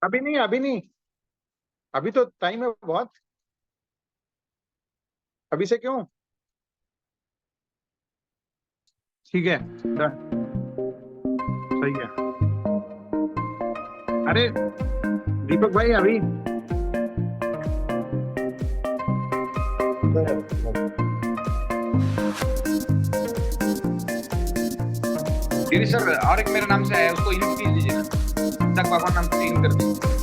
अभी नहीं, अभी नहीं। अभी तो टाइम है बहुत। अभी से क्यों? ठीक है, डन। सही है। अरे दीपक भाई, अभी। गिरीश सर, और एक मेरे नाम से आया है, उसको इन कीज लीजिए ना। तक पापा नाम से इन कर दीजिए।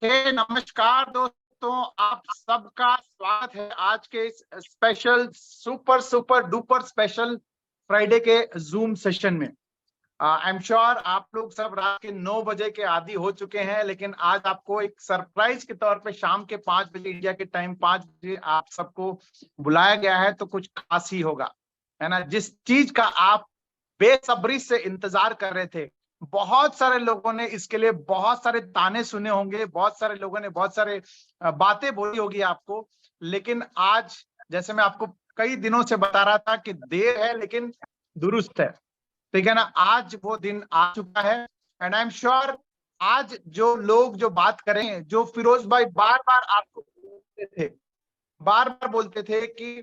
नमस्कार दोस्तों, आप सबका स्वागत है आज के इस special super super duper special Friday के जूम सेशन में। आई एम श्योर आप लोग सब रात के 9 बजे के आदी हो चुके हैं, लेकिन आज आपको एक सरप्राइज के तौर पे शाम के 5 बजे इंडिया के टाइम 5 बजे आप सबको बुलाया गया है, तो कुछ खास ही होगा, है ना। जिस चीज का आप बेसब्री से इंतजार कर रहे थे, बहुत सारे लोगों ने इसके लिए बहुत सारे ताने सुने होंगे, बहुत सारे लोगों ने बहुत सारे बातें बोली होगी आपको, लेकिन आज जैसे मैं आपको कई दिनों से बता रहा था कि देर है लेकिन दुरुस्त है, ठीक है ना। आज वो दिन आ चुका है एंड आई एम श्योर आज जो लोग जो बात करें, जो फिरोज भाई बार बार आपको बोलते थे, बार बार बोलते थे कि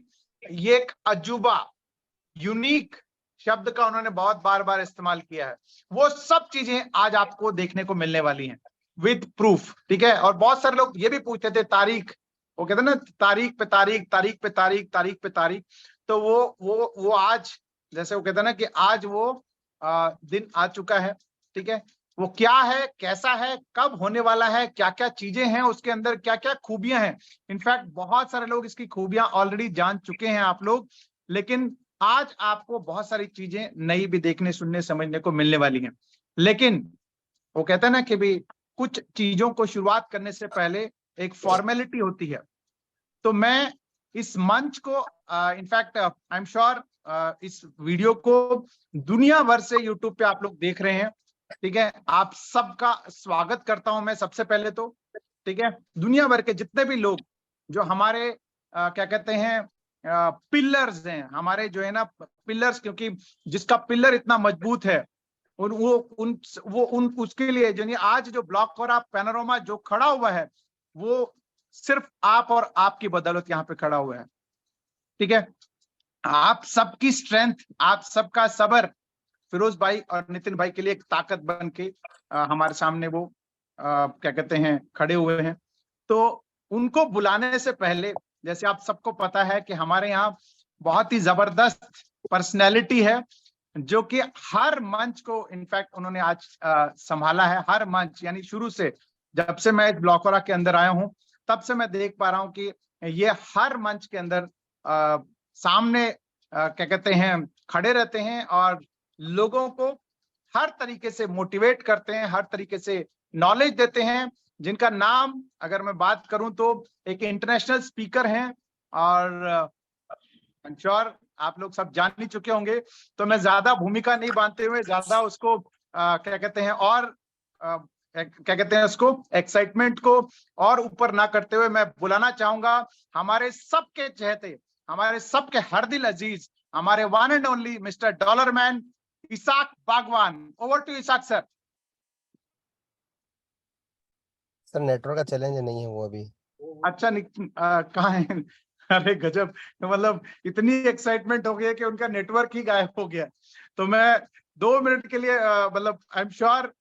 ये एक अजूबा यूनिक शब्द का उन्होंने बहुत बार बार इस्तेमाल किया है, वो सब चीजें आज आपको देखने को मिलने वाली हैं विद प्रूफ, ठीक है। और बहुत सारे लोग ये भी पूछते थे तारीख, वो कहते ना तारीख पे तारीख, तारीख पे तारीख, तारीख पे तारीख, तो वो आज जैसे वो कहते ना कि आज वो दिन आ चुका है, ठीक है। वो क्या है, कैसा है, कब होने वाला है, क्या क्या चीजें हैं उसके अंदर, क्या क्या खूबियां हैं, इनफैक्ट बहुत सारे लोग इसकी खूबियां ऑलरेडी जान चुके हैं आप लोग, लेकिन आज आपको बहुत सारी चीजें नई भी देखने, सुनने, समझने को मिलने वाली हैं। लेकिन वो कहता है ना कि भी कुछ चीजों को शुरुआत करने से पहले एक फॉर्मेलिटी होती है, तो मैं इस मंच को इनफैक्ट आई एम श्योर इस वीडियो को दुनिया भर से यूट्यूब पे आप लोग देख रहे हैं, ठीक है। आप सबका स्वागत करता हूं मैं सबसे पहले तो, ठीक है। दुनिया भर के जितने भी लोग जो हमारे क्या कहते हैं पिलर्स हैं, हमारे जो है ना पिलर्स, क्योंकि जिसका पिलर इतना मजबूत है और वो उसके लिए जो आज जो ब्लॉक और आप पैनोरमा जो खड़ा हुआ है, वो सिर्फ आप और आपकी बदौलत यहाँ पे खड़ा हुआ है, ठीक है। आप सबकी स्ट्रेंथ, आप सबका सबर फिरोज भाई और नितिन भाई के लिए एक ताकत बन के हमारे सामने वो क्या कहते हैं खड़े हुए हैं। तो उनको बुलाने से पहले, जैसे आप सबको पता है कि हमारे यहाँ बहुत ही जबरदस्त पर्सनैलिटी है जो कि हर मंच को इनफैक्ट उन्होंने आज संभाला है, हर मंच, यानी शुरू से जब से मैं इस ब्लॉकरा के अंदर आया हूं तब से मैं देख पा रहा हूं कि ये हर मंच के अंदर सामने क्या कहते हैं खड़े रहते हैं और लोगों को हर तरीके से मोटिवेट करते हैं, हर तरीके से नॉलेज देते हैं, जिनका नाम अगर मैं बात करूं तो एक इंटरनेशनल स्पीकर हैं और श्योर आप लोग सब जान ही चुके होंगे, तो मैं ज्यादा भूमिका नहीं बांधते हुए, ज्यादा उसको क्या कहते हैं और क्या कहते हैं उसको एक्साइटमेंट को और ऊपर ना करते हुए मैं बुलाना चाहूंगा हमारे सबके चहेते, हमारे सबके हर दिल अजीज, हमारे one and only mister dollar man Isak Bagwan. Over to Isak sir. Sir network का चैलेंज नहीं है वो अभी। अच्छा कहाँ है? अरे गजब, मतलब इतनी एक्साइटमेंट हो गई है कि उनका नेटवर्क ही गायब हो गया। तो मैं 2 मिनट के लिए मतलब आई एम श्योर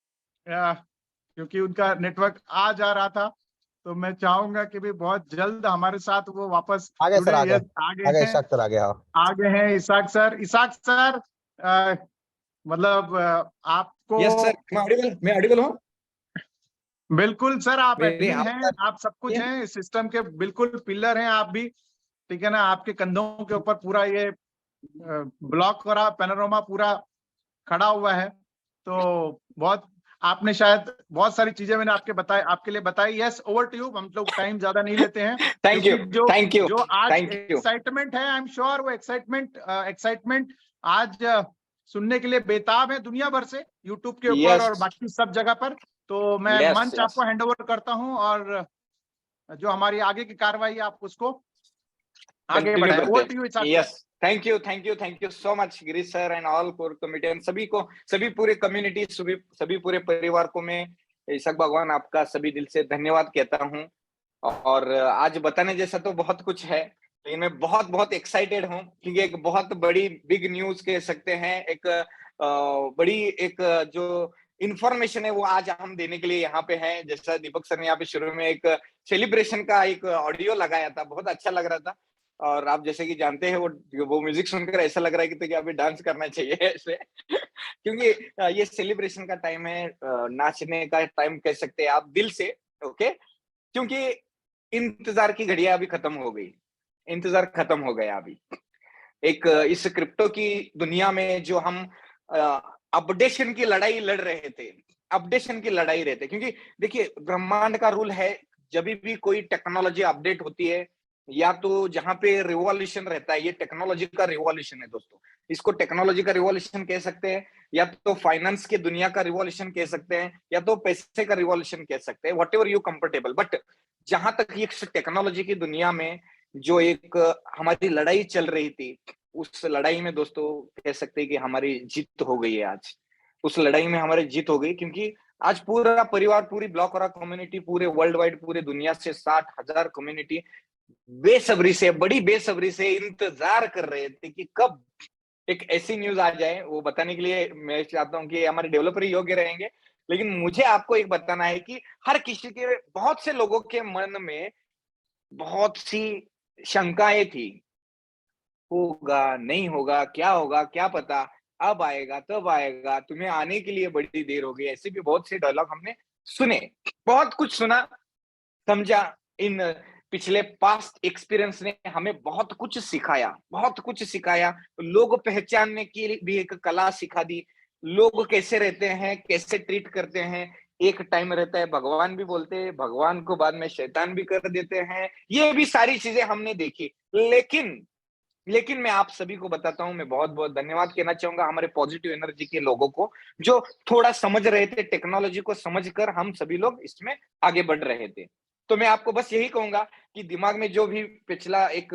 क्योंकि उनका नेटवर्क आ जा रहा था, तो मैं चाहूंगा कि भी बहुत जल्द हमारे साथ वो वापस आगे सर, आगे आगे इसाक सर आगे। हाँ आगे हैं इसाक सर। इसाक सर मतलब आपको यस सर, मैं ऑडिबल हूँ। बिल्कुल सर, आप एडमिन हैं, सर, आप सब कुछ हैं, इस सिस्टम के बिल्कुल पिलर हैं आप भी, ठीक है ना। आपके कंधों के ऊपर पूरा ये ब्लॉक और पैनोरामा पूरा खड़ा हुआ है, तो बहुत आपने शायद बहुत सारी चीजें मैंने आपके लिए बताई। यस, ओवर टू यू, हम लोग टाइम ज्यादा नहीं लेते हैं। थैंक यू, थैंक यू, जो आज थैंक यू। एक्साइटमेंट है, आई एम श्योर वो एक्साइटमेंट आज सुनने के लिए बेताब है दुनिया भर से, यूट्यूब के ऊपर और बाकी सब जगह पर। तो मैं मंच आपको हैंड ओवर करता हूं और जो हमारी आगे की कार्रवाई आप उसको आगे बढ़ाएं। Over to you Isaac. Yes, thank you so much Girish sir and all core committee and सभी को, सभी पूरे कम्युनिटी, सभी पूरे परिवार को मैं इसाक बागवान आपका सभी दिल से धन्यवाद कहता हूं। और आज बताने जैसा तो बहुत कुछ है, लेकिन मैं बहुत बहुत एक्साइटेड हूं क्योंकि एक बहुत बड़ी बिग न्यूज कह सकते हैं, एक बड़ी एक जो इन्फॉर्मेशन है वो आज हम देने के लिए यहाँ पे हैं। जैसा दीपक सर ने यहाँ पे शुरू में एक सेलिब्रेशन का एक ऑडियो लगाया था, बहुत अच्छा लग रहा था। और आप जैसे कि जानते हैं वो म्यूजिक सुनकर ऐसा लग रहा है कि तो क्या अभी डांस करना चाहिए ऐसे क्योंकि ये सेलिब्रेशन का टाइम है, नाचने का टाइम कह सकते हैं आप, दिल से ओके, क्योंकि इंतजार की घड़ियां अभी खत्म हो गई, इंतजार खत्म हो गया अभी। एक इस क्रिप्टो की दुनिया में जो हम अपडेशन की लड़ाई लड़ रहे थे, अपडेशन की लड़ाई रहते, क्योंकि देखिए ब्रह्मांड का रूल है, जब भी कोई टेक्नोलॉजी अपडेट होती है या तो जहां पे रिवॉल्यूशन रहता है, ये टेक्नोलॉजी का रिवॉल्यूशन है दोस्तों, इसको टेक्नोलॉजी का रिवॉल्यूशन कह सकते हैं, या तो फाइनेंस की दुनिया का रिवॉल्यूशन कह सकते हैं, या तो पैसे का रिवॉल्यूशन कह सकते हैं, what ever you comfortable. But जहां तक ये टेक्नोलॉजी की दुनिया में जो एक हमारी लड़ाई चल रही थी, उस लड़ाई में दोस्तों कह सकते हैं कि हमारी जीत हो गई है आज। उस लड़ाई में हमारी जीत हो गई, क्योंकि आज पूरा परिवार, पूरी ब्लॉक और कम्युनिटी, पूरे वर्ल्ड वाइड, पूरे दुनिया से 60,000 कम्युनिटी बेसब्री से, बड़ी बेसब्री से इंतजार कर रहे थे कि कब एक ऐसी न्यूज आ जाए। वो बताने के लिए मैं चाहता हूँ कि हमारे डेवलपर ही योग्य रहेंगे, लेकिन मुझे आपको एक बताना है कि हर किसी के, बहुत से लोगों के मन में बहुत सी शंकाएं थी, होगा नहीं होगा, क्या होगा क्या पता, अब आएगा तब आएगा, तुम्हें आने के लिए बड़ी देर हो गई, ऐसे भी बहुत से डायलॉग हमने सुने, बहुत कुछ सुना समझा। इन पिछले पास्ट एक्सपीरियंस ने हमें बहुत कुछ सिखाया, बहुत कुछ सिखाया। लोग पहचानने की भी एक कला सिखा दी, लोग कैसे रहते हैं, कैसे ट्रीट करते हैं। एक टाइम रहता है भगवान भी बोलते हैं, भगवान को बाद में शैतान भी कर देते हैं, ये भी सारी चीजें हमने देखी। लेकिन मैं आप सभी को बताता हूं, मैं बहुत बहुत धन्यवाद कहना चाहूंगा हमारे पॉजिटिव एनर्जी के लोगों को, जो थोड़ा समझ रहे थे, टेक्नोलॉजी को समझकर हम सभी लोग इसमें आगे बढ़ रहे थे। तो मैं आपको बस यही कहूंगा कि दिमाग में जो भी पिछला एक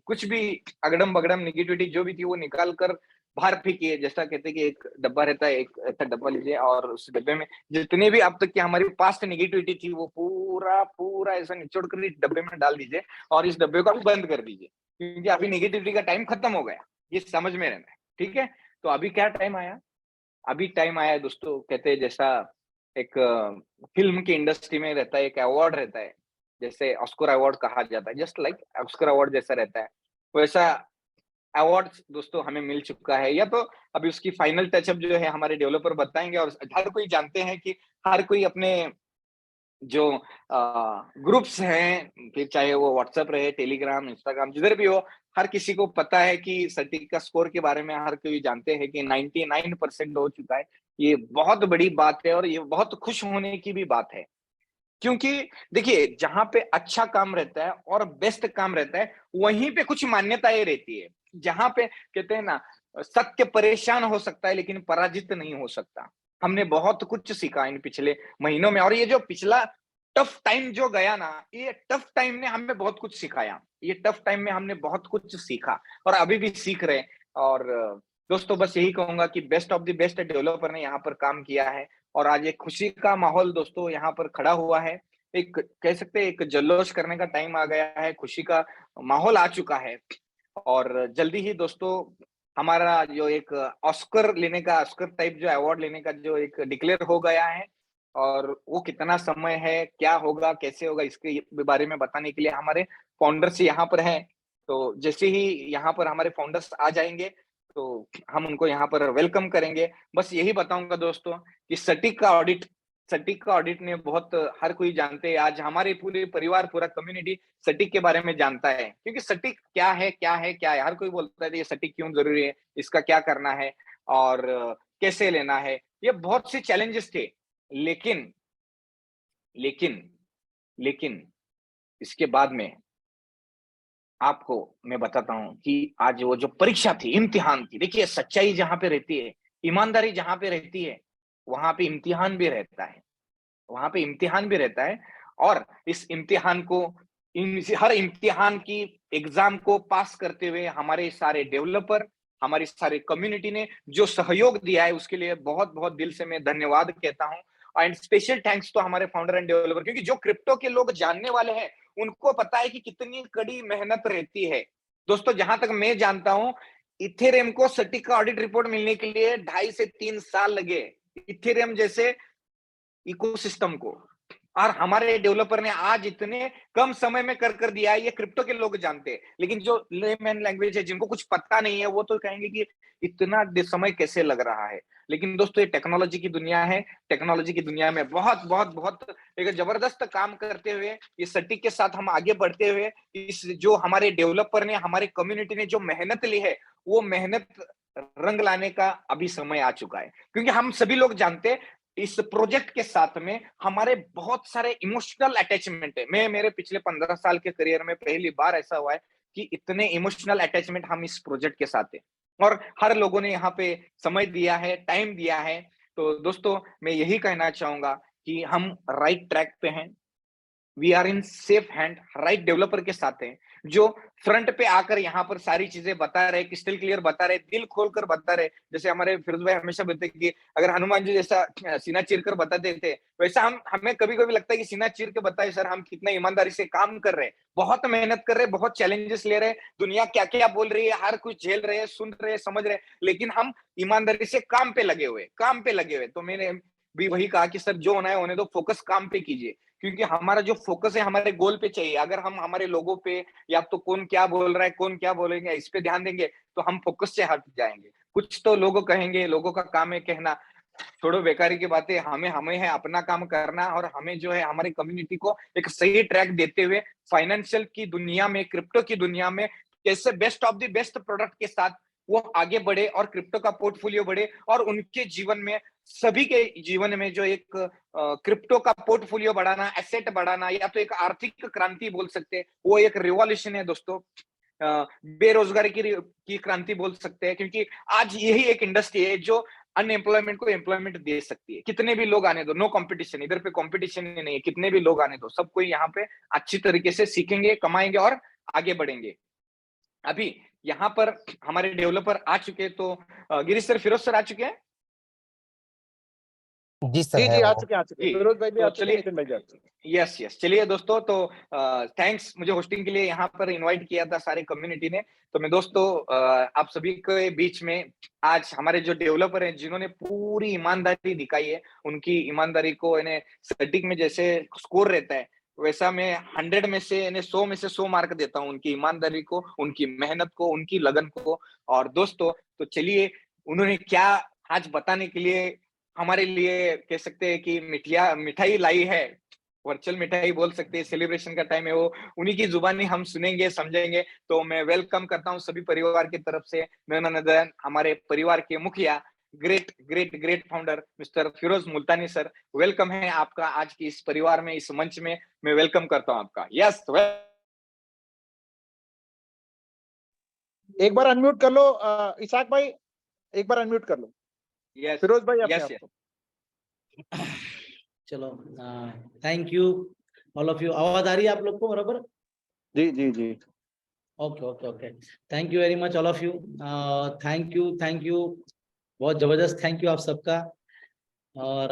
कुछ भी अगड़म बगड़म निगेटिविटी जो भी थी, वो निकाल कर बाहर फेंकिए। जैसा कहते हैं कि एक डब्बा रहता है, एक ऐसा डब्बा लीजिए और उस डब्बे में जितने भी अब तक की हमारी पास्ट निगेटिविटी थी, वो पूरा पूरा ऐसा निचोड़ कर इस डब्बे में डाल दीजिए और इस डब्बे को अभी बंद कर दीजिए, क्योंकि अभी नेगेटिविटी का टाइम खत्म हो गया, ये समझ में रहना है, ठीक है। तो अभी क्या टाइम आया, अभी टाइम आया है दोस्तों, कहते हैं जैसा एक फिल्म की इंडस्ट्री में रहता है, एक अवार्ड रहता है, जैसे ऑस्कर अवार्ड कहा जाता है, जस्ट लाइक ऑस्कर अवार्ड जैसा रहता है, वैसा अवार्ड दोस्तों हमें मिल चुका है। या तो अभी उसकी फाइनल टचअप जो है हमारे डेवलपर बताएंगे, और हर कोई जानते हैं कि हर कोई अपने जो ग्रुप्स हैं, फिर चाहे वो व्हाट्सएप रहे, टेलीग्राम, इंस्टाग्राम, जिधर भी हो, हर किसी को पता है कि सटीक का स्कोर के बारे में हर कोई जानते हैं कि 99% हो चुका है। ये बहुत बड़ी बात है और ये बहुत खुश होने की भी बात है, क्योंकि देखिए जहां पे अच्छा काम रहता है और बेस्ट काम रहता है, वहीं पे कुछ मान्यताएं रहती है। जहां पे कहते हैं ना, सत्य परेशान हो सकता है लेकिन पराजित नहीं हो सकता। हमने बहुत कुछ सीखा इन पिछले महीनों में, और ये जो पिछला टफ टाइम जो गया ना, ये टफ टाइम ने हमें बहुत कुछ सिखाया, ये टफ टाइम में हमने बहुत कुछ सीखा और अभी भी सीख रहे हैं। और दोस्तों बस यही कहूंगा कि best of the best developer ने यहाँ पर काम किया है, और आज एक खुशी का माहौल दोस्तों यहाँ पर खड़ा हुआ है। एक कह सकते हैं एक जल्लोष करने का टाइम आ गया है, खुशी का माहौल आ चुका है, और जल्दी ही दोस्तों हमारा जो एक ऑस्कर लेने का, ऑस्कर टाइप जो अवार्ड लेने का जो एक डिक्लेयर हो गया है, और वो कितना समय है, क्या होगा, कैसे होगा, इसके बारे में बताने के लिए हमारे फाउंडर्स यहाँ पर हैं। तो जैसे ही यहाँ पर हमारे फाउंडर्स आ जाएंगे तो हम उनको यहाँ पर वेलकम करेंगे। बस यही बताऊंगा दोस्तों कि सटीक का ऑडिट ने बहुत, हर कोई जानते हैं, आज हमारे पूरे परिवार, पूरा कम्युनिटी सटीक के बारे में जानता है, क्योंकि सटीक क्या है, क्या है, क्या है, हर कोई बोलता है ये सटीक क्यों जरूरी है, इसका क्या करना है और कैसे लेना है। ये बहुत से चैलेंजेस थे, लेकिन लेकिन लेकिन इसके बाद में आपको मैं बताता हूं कि आज वो जो परीक्षा थी, इम्तिहान थी, देखिए सच्चाई जहां पे रहती है, ईमानदारी जहां पे रहती है, वहां पे इम्तिहान भी रहता है, वहां पे इम्तिहान भी रहता है। और इस इम्तिहान को, हर इम्तिहान की एग्जाम को पास करते हुए हमारे सारे डेवलपर, हमारी सारे कम्युनिटी ने जो सहयोग दिया है, उसके लिए बहुत बहुत दिल से मैं धन्यवाद कहता हूं। एंड स्पेशल थैंक्स तो हमारे फाउंडर एंड डेवलपर, क्योंकि जो क्रिप्टो के लोग जानने वाले हैं उनको पता है कि कितनी कड़ी मेहनत रहती है। दोस्तों जहां तक मैं जानता हूं, इथेरियम को सटीक का ऑडिट रिपोर्ट मिलने के लिए 2.5 से 3 साल लगे, इथेरियम जैसे इकोसिस्टम को। और हमारे डेवलपर ने आज इतने कम समय में कर दिया है, ये क्रिप्टो के लोग जानते हैं। लेकिन जो लेमैन लैंग्वेज है, जिनको कुछ पता नहीं है, वो तो कहेंगे कि इतना समय कैसे लग रहा है। लेकिन दोस्तों, ये टेक्नोलॉजी की दुनिया है। टेक्नोलॉजी की दुनिया में बहुत बहुत बहुत एक जबरदस्त काम करते हुए, ये सटीक के साथ हम आगे बढ़ते हुए, इस जो हमारे डेवलपर ने, हमारे कम्युनिटी ने जो मेहनत ली है, वो मेहनत रंग लाने का अभी समय आ चुका है। क्योंकि हम सभी लोग जानते हैं, इस प्रोजेक्ट के साथ में हमारे बहुत सारे इमोशनल अटैचमेंट है। मैं मेरे पिछले 15 साल के करियर में पहली बार ऐसा हुआ है कि इतने इमोशनल अटैचमेंट हम इस प्रोजेक्ट के साथ है, और हर लोगों ने यहाँ पे समय दिया है, टाइम दिया है। तो दोस्तों, मैं यही कहना चाहूंगा कि हम राइट ट्रैक पे हैं, we are in safe hand, right developer के साथ हैं, जो फ्रंट पे आकर यहाँ पर सारी चीजें बता रहे, क्रिस्टल क्लियर बता रहे, दिल खोलकर बता रहे। जैसे हमारे फिरोज भाई हमेशा बोलते हैं कि अगर हनुमान जी जैसा सीना चीर कर बताते थे, वैसा हमें कभी कभी लगता है कि सीना चीर के बताए सर, हम कितना ईमानदारी से काम कर रहे हैं, बहुत मेहनत कर रहे हैं, बहुत चैलेंजेस ले रहे हैं, दुनिया क्या क्या बोल रही है, हर कुछ झेल रहे हैं, सुन रहे हैं, समझ रहे हैं, लेकिन हम ईमानदारी से काम पे लगे हुए। तो मैंने भी वही कहा कि सर, जो होना है होने दो, फोकस काम पे कीजिए। क्योंकि हमारा जो फोकस है हमारे गोल पे चाहिए। अगर हम हमारे लोगों पे, या तो कौन क्या बोल रहा है, कौन क्या बोलेंगे, इस पे ध्यान देंगे, तो हम फोकस से हट जाएंगे। कुछ तो लोग कहेंगे, लोगों का काम है कहना, छोड़ो बेकारी की बातें, हमें हमें है अपना काम करना, और हमें जो है हमारी कम्युनिटी को एक सही ट्रैक देते हुए, फाइनेंशियल की दुनिया में, क्रिप्टो की दुनिया में कैसे best of the best product के साथ वो आगे बढ़े, और क्रिप्टो का पोर्टफोलियो बढ़े, और उनके जीवन में, सभी के जीवन में जो एक क्रिप्टो का पोर्टफोलियो बढ़ाना, एसेट बढ़ाना, या तो एक आर्थिक क्रांति बोल सकते हैं, वो एक रिवॉल्यूशन है दोस्तों। बेरोजगारी की क्रांति बोल सकते हैं, क्योंकि आज यही एक इंडस्ट्री है जो अनएम्प्लॉयमेंट को एम्प्लॉयमेंट दे सकती है। कितने भी लोग आने दो, नो कंपटीशन, इधर पे कंपटीशन ही नहीं है, कितने भी लोग आने दो, सब कोई यहाँ पे अच्छी तरीके से सीखेंगे, कमाएंगे और आगे बढ़ेंगे। अभी यहाँ पर हमारे डेवलपर आ चुके हैं, तो गिरीश सर, फिरोज सर आ चुके हैं। जी सर जी है जी, आ वो। चुके हैं, आ चुके हैं, जी, फिरोज भाई भी तो आ चुके हैं, चलिए, नितिन भाई भी आ चुके हैं। यस यस, चलिए दोस्तों, तो थैंक्स, मुझे होस्टिंग के लिए यहाँ पर इनवाइट किया था सारे कम्युनिटी ने। तो मैं दोस्तों, आप सभी के बीच में आज हमारे जो डेवलपर हैं, जिन्होंने पूरी ईमानदारी दिखाई है, उनकी ईमानदारी को इन्हें सटीक में जैसे स्कोर रहता है, वैसा मैं 100 में से इन्हें 100 में से 100 मार्क देता हूँ, उनकी ईमानदारी को, उनकी मेहनत को, उनकी लगन को। और दोस्तों, तो चलिए, उन्होंने क्या आज बताने के लिए हमारे लिए कह सकते हैं कि मिठाई लाई है, वर्चुअल मिठाई बोल सकते हैं, सेलिब्रेशन का टाइम है, वो उन्हीं की जुबानी हम सुनेंगे, समझेंगे। तो मैं वेलकम करता हूं सभी परिवार की तरफ से, नयनानंदन, हमारे परिवार के मुखिया, great great great founder mister Firoz Multani sir. Welcome है आपका आज की इस परिवार में, इस मंच में मैं वेलकम करता हूं आपका। यस, एक बार अनम्यूट कर लो, इसाक भाई, एक बार अनम्यूट कर लो। यस फिरोज भाई अपने यस आप यस। को। चलो, thank you all of you. आवाज आ रही है आप लोग को बराबर? जी जी जी। Okay okay okay, thank you very much all of you. Thank you, बहुत जबरदस्त थैंक यू आप सबका। और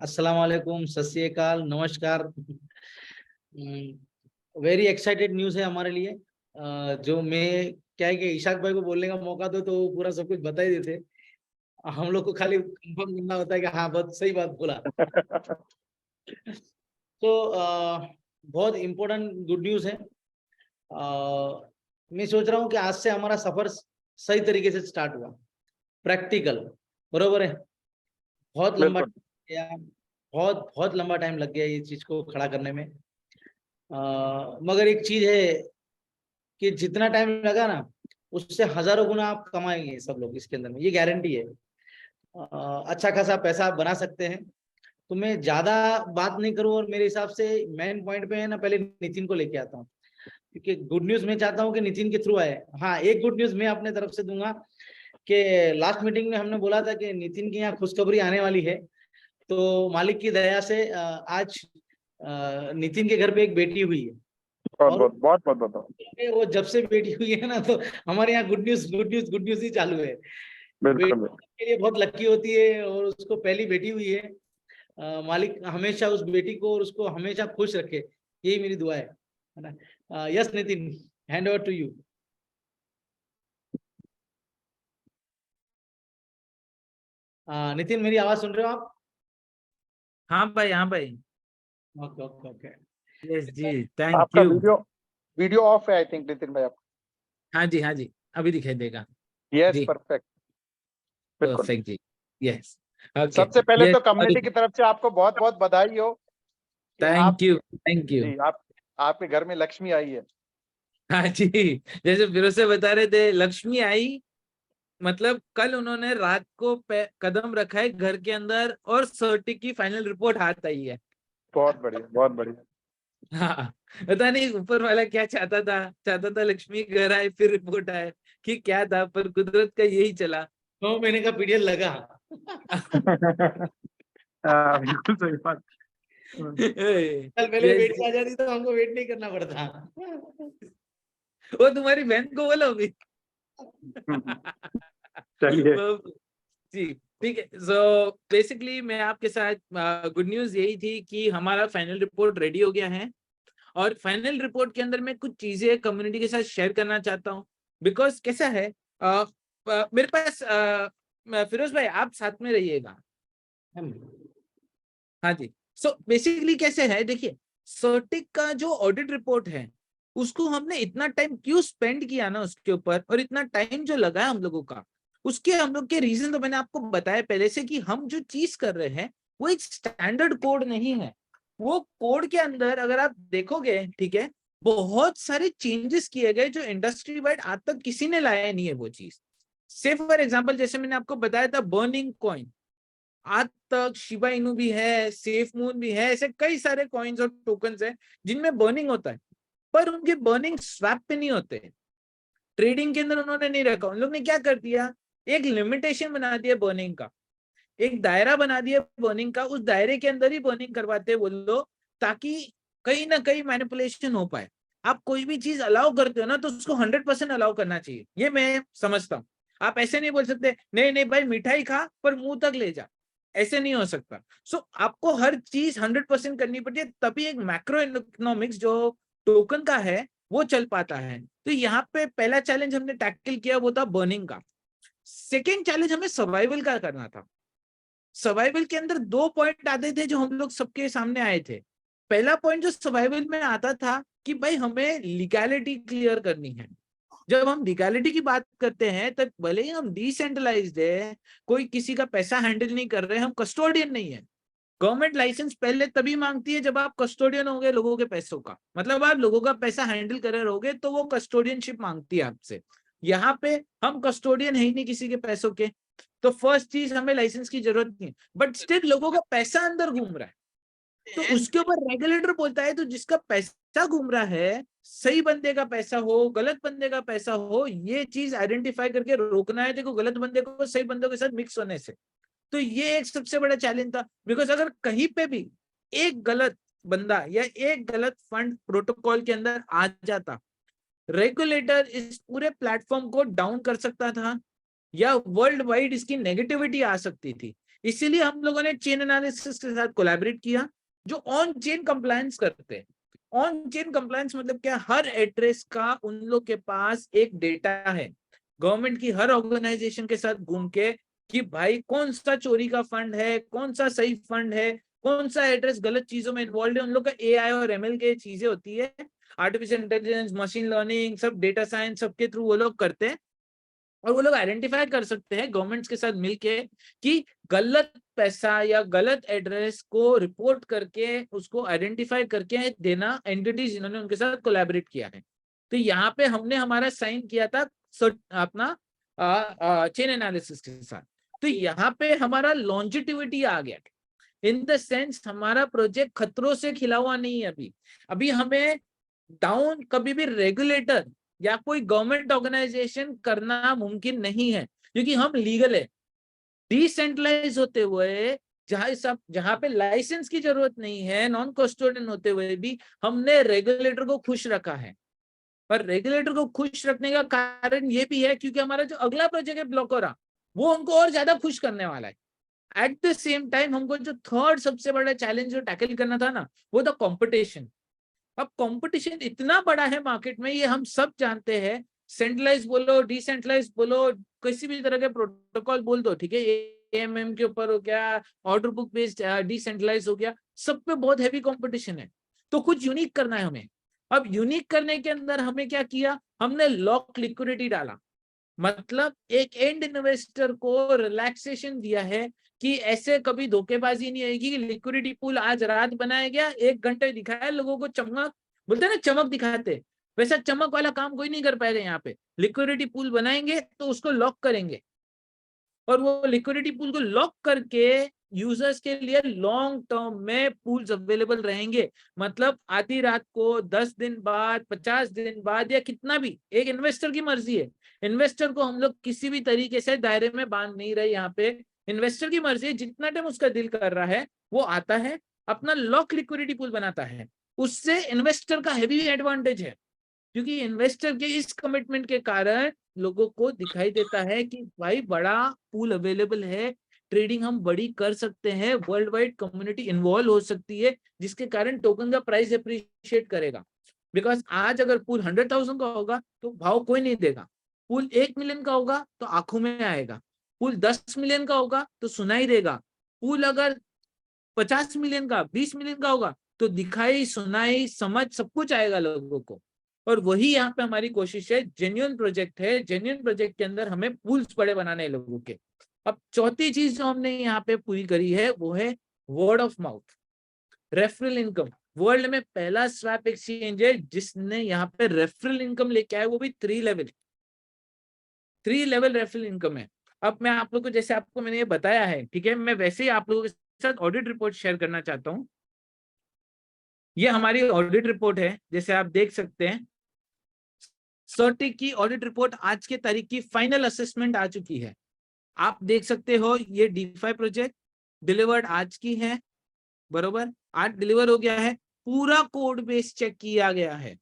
अस्सलाम वालेकुम, सत श्री अकाल, नमस्कार। वेरी एक्साइटेड न्यूज़ है हमारे लिए। जो मैं क्या है कि इशाक भाई को बोलने का मौका दो तो वो पूरा सब कुछ बता ही देते। हम लोग को खाली कंफर्म करना होता है कि हाँ, बहुत सही बात बोला। तो बहुत इम्पोर्टेंट गुड न्यूज़ है। मैं सोच रहा हूँ कि आज से हमारा सफर सही तरीके से स्टार्ट हुआ, प्रैक्टिकल, बरोबर है। बहुत लंबा बिल्कुल। गया, बहुत बहुत लंबा टाइम लग गया ये चीज को खड़ा करने में। मगर एक चीज है कि जितना टाइम लगा ना, उससे हजारों गुना आप कमाएंगे सब लोग इसके अंदर में, ये गारंटी है। अच्छा खासा पैसा आप बना सकते हैं। तो मैं ज्यादा बात नहीं करूं, और मेरे हिसाब से मेन पॉइंट पे है ना, पहले नितिन को लेके आता हूँ, क्योंकि गुड न्यूज मैं चाहता हूँ कि नितिन के थ्रू आए। हाँ, एक गुड न्यूज मैं अपने तरफ से दूंगा कि लास्ट मीटिंग में हमने बोला था कि नितिन की यहाँ खुशखबरी आने वाली है। तो मालिक की दया से आज नितिन के घर पे एक बेटी हुई है। बहुत और बहुत बहुत बहुत बहुत वो जब से बेटी हुई है ना, तो हमारे यहाँ good news good news good news ही चालू है। बेटी बिल्कुल। के लिए बहुत लकी होती है, और उसको पहली बेटी हुई है। मालिक हमेशा उस बेटी को और उसको हमेशा खुश रखे, यही मेरी दुआ है ना। Yes Nitin, hand over to you. Nitin, मेरी आवाज सुन रहे हो आप? हाँ भाई, हाँ भाई। Okay okay okay. यस जी, थैंक आपका यू। वीडियो ऑफ है आई थिंक नितिन भाई आपका। हाँ जी, हाँ जी, अभी दिखाई देगा यस जी। परफेक्ट, बिल्कुल। परफेक्ट जी, यस। ओके, सबसे पहले यस, तो कम्युनिटी की तरफ से आपको बहुत बहुत बधाई हो कि आप, थैंक यू, थैंक यू। जी आपके घर में लक्ष्मी आई है। हाँ जी, जैसे फिरोज से बता रहे थे, लक्ष्मी आई, मतलब कल उन्होंने रात को कदम रखा है घर के अंदर और सर्टी की फाइनल रिपोर्ट हाथ आई है। बहुत बढ़िया, बहुत बढ़िया। हाँ, पता नहीं ऊपर वाला क्या चाहता था लक्ष्मी घर आए फिर रिपोर्ट आए कि क्या था, पर कुदरत का यही चला। 9 महीने का पीरियड लगा। बिल्कुल सही बात। कल पहले Yes, बेटी आ जाती तो हमको वेट नहीं करना पड़ता। वो तुम्हारी बहन को बोलो अभी। चलिए, जी, ठीक है। सो बेसिकली मैं आपके साथ गुड न्यूज यही थी कि हमारा फाइनल रिपोर्ट रेडी हो गया है, और फाइनल रिपोर्ट के अंदर मैं कुछ चीजें कम्युनिटी के साथ शेयर करना चाहता हूँ। बिकॉज कैसा है, मेरे पास फिरोज भाई आप साथ में रहिएगा। हाँ जी। सो बेसिकली कैसे है, देखिए सर्टिक का जो ऑडिट रिपोर्ट है उसको हमने इतना टाइम क्यों स्पेंड किया ना उसके ऊपर, और इतना टाइम जो लगा है हम लोगों का, उसके हम लोग के रीजन तो मैंने आपको बताया पहले से कि हम जो चीज कर रहे हैं वो एक स्टैंडर्ड कोड नहीं है। वो कोड के अंदर अगर आप देखोगे, ठीक है, बहुत सारे चेंजेस किए गए जो इंडस्ट्री वाइड आज तक किसी ने लाया नहीं है वो चीज। से फॉर एग्जाम्पल जैसे मैंने आपको बताया था बर्निंग कॉइन, आज तक शिबा इनू भी है, सेफ मून भी है, ऐसे कई सारे कॉइन्स और टोकन्स हैं जिनमें बर्निंग होता है, पर उनके बर्निंग स्वैप पे नहीं होते। ट्रेडिंग के अंदर उन्होंने नहीं रखा। उन लोग ने क्या कर दिया, एक लिमिटेशन बना दिया बर्निंग का, एक दायरा बना दिया बर्निंग का, उस दायरे के अंदर ही बर्निंग करवाते वो लोग, ताकि कहीं ना कहीं मैनिपुलेशन हो पाए। आप कोई भी चीज अलाउ करते हो ना तो उसको 100% अलाउ करना चाहिए, ये मैं समझता हूँ। आप ऐसे नहीं बोल सकते नहीं नहीं भाई मिठाई खा पर मुंह तक ले जा, ऐसे नहीं हो सकता। आपको हर चीज 100% करनी पड़ती है, तभी एक मैक्रो इकोनॉमिक्स जो टोकन का है वो चल पाता है। तो यहाँ पे पहला चैलेंज हमने टैकल किया वो था बर्निंग का। सेकेंड चैलेंज हमें सर्वाइवल का करना था। सर्वाइवल के अंदर 2 पॉइंट आते थे जो हम लोग सबके सामने आए थे। पहला पॉइंट जो सर्वाइवल में आता था कि भाई हमें लीगैलिटी क्लियर करनी है। जब हम लीगैलिटी की बात करते हैं तब भले ही हम डिसेंट्रलाइज्ड है, कोई किसी का पैसा हैंडल नहीं कर रहे, हम कस्टोडियन नहीं है। गवर्नमेंट लाइसेंस पहले तभी मांगती है जब आप कस्टोडियन हो गए लोगों के पैसों का, मतलब आप लोगों का पैसा हैंडल कर रहे होगे तो वो कस्टोडियनशिप मांगती है आपसे। यहाँ पे हम कस्टोडियन है ही नहीं किसी के पैसों के, तो फर्स्ट चीज हमें लाइसेंस की जरूरत नहीं है, बट स्टिल लोगों का पैसा अंदर घूम रहा है तो उसके ऊपर रेगुलेटर बोलता है तो जिसका पैसा घूम रहा है, सही बंदे का पैसा हो गलत बंदे का पैसा हो, ये चीज आइडेंटिफाई करके रोकना है देखो गलत बंदे को सही बंदों के साथ मिक्स होने से। तो ये एक सबसे बड़ा चैलेंज था, बिकॉज अगर कहीं पे भी एक गलत बंदा या एक गलत फंड प्रोटोकॉल के अंदर आ जाता, रेगुलेटर इस पूरे प्लेटफॉर्म को डाउन कर सकता था या वर्ल्ड वाइड इसकी नेगेटिविटी आ सकती थी। इसीलिए हम लोगों ने चेन एनालिसिस के साथ कोलैबोरेट किया जो ऑन चेन कंप्लायंस करते हैं। ऑन चेन कंप्लायंस मतलब क्या, हर एड्रेस का उन लोग के पास एक डेटा है गवर्नमेंट की हर ऑर्गेनाइजेशन के साथ घूम के कि भाई कौन सा चोरी का फंड है, कौन सा सही फंड है, कौन सा एड्रेस गलत चीजों में इन्वॉल्व है। उन लोग का एआई और एमएल के चीजें होती है, आर्टिफिशियल इंटेलिजेंस, मशीन लर्निंग, सब डेटा साइंस सबके थ्रू वो लोग करते हैं, और वो लोग आइडेंटिफाई कर सकते हैं गवर्नमेंट्स के साथ मिलके कि गलत पैसा या गलत एड्रेस को रिपोर्ट करके उसको आइडेंटिफाई करके देना एंटिटीज जिन्होंने उनके साथ कोलैबोरेट किया है। तो यहाँ पे हमने हमारा साइन किया था अपना चेन एनालिसिस के साथ। तो यहाँ पे हमारा लॉन्जिटिविटी आ गया, इन द सेंस हमारा प्रोजेक्ट खतरों से खिला हुआ नहीं है। अभी हमें डाउन कभी भी रेगुलेटर या कोई गवर्नमेंट ऑर्गेनाइजेशन करना मुमकिन नहीं है, क्योंकि हम लीगल है। डिसेंट्रलाइज होते हुए जहां पे लाइसेंस की जरूरत नहीं है, नॉन कस्टोडियन होते हुए भी हमने रेगुलेटर को खुश रखा है। पर रेगुलेटर को खुश रखने का कारण ये भी है क्योंकि हमारा जो अगला प्रोजेक्ट है ब्लॉकोरा, वो हमको और ज्यादा खुश करने वाला है। एट द सेम टाइम हमको जो थर्ड सबसे बड़ा चैलेंज जो टैकल करना था ना, वो था कंपटीशन। अब कंपटीशन इतना बड़ा है मार्केट में, ये हम सब जानते हैं। सेंट्रलाइज बोलो, डिसेंट्रलाइज बोलो, किसी भी तरह के प्रोटोकॉल बोल दो, ठीक है, AMM के ऊपर हो गया, ऑर्डर बुक बेस्ड डिसेंट्रलाइज हो गया, सब पे बहुत हैवी कंपटीशन है। तो कुछ यूनिक करना है हमें। अब यूनिक करने के अंदर हमें क्या किया, हमने लॉक लिक्विडिटी डाला, मतलब एक एंड इन्वेस्टर को रिलैक्सेशन दिया है कि ऐसे कभी धोखेबाजी नहीं आएगी कि लिक्विडिटी पूल आज रात बनाया गया, 1 घंटे दिखाया लोगों को, चमक बोलते हैं ना, चमक दिखाते, वैसा चमक वाला काम कोई नहीं कर पाएगा। यहाँ पे लिक्विडिटी पूल बनाएंगे तो उसको लॉक करेंगे, और वो लिक्विडिटी पूल को लॉक करके यूजर्स के लिए लॉन्ग टर्म में पूल्स अवेलेबल रहेंगे। मतलब आधी रात को 10 दिन बाद, 50 दिन बाद, या कितना भी, एक इन्वेस्टर की मर्जी है। इन्वेस्टर को हम लोग किसी भी तरीके से दायरे में बांध नहीं रहे। यहाँ पे इन्वेस्टर की मर्जी है, जितना टाइम उसका दिल कर रहा है वो आता है, अपना लॉक लिक्विडिटी पूल बनाता है। उससे इन्वेस्टर का हैवी एडवांटेज है, क्योंकि इन्वेस्टर के इस कमिटमेंट के कारण लोगों को दिखाई देता है कि भाई बड़ा पूल अवेलेबल है, ट्रेडिंग हम बड़ी कर सकते हैं, वर्ल्ड वाइड कम्युनिटी इन्वॉल्व हो सकती है, जिसके कारण टोकन का प्राइस अप्रिशिएट करेगा। बिकॉज आज अगर पूल 100,000 का होगा तो भाव कोई नहीं देगा, पूल 1 मिलियन का होगा तो आंखों में आएगा, पूल 10 मिलियन का होगा तो सुनाई देगा, पूल अगर 50 मिलियन का, 20 मिलियन का होगा तो दिखाई, सुनाई, समझ सब कुछ आएगा लोगों को। और वही यहाँ पे हमारी कोशिश है। जेन्युइन प्रोजेक्ट है, जेन्युइन प्रोजेक्ट के अंदर हमें पूल्स बड़े बनाने हैं लोगों के। अब चौथी चीज जो हमने यहाँ पे पूरी करी है वो है word of mouth, referral income. World में पहला स्वैप एक्सचेंज है जिसने यहाँ पे रेफरल इनकम लेके आया, वो भी 3 लेवल रेफरल इनकम है। अब मैं आप लोग को, जैसे आपको मैंने ये बताया है, ठीक है, मैं वैसे ही आप लोगों के साथ ऑडिट रिपोर्ट शेयर करना चाहता हूँ। ये हमारी ऑडिट रिपोर्ट है, जैसे आप देख सकते हैं। सर्टिक की ऑडिट रिपोर्ट आज के तारीख की फाइनल असेसमेंट आ चुकी है। आप देख सकते हो ये DeFi प्रोजेक्ट डिलीवर्ड आज की है, बरोबर, आज डिलीवर हो गया है। पूरा कोड बेस चेक किया गया है,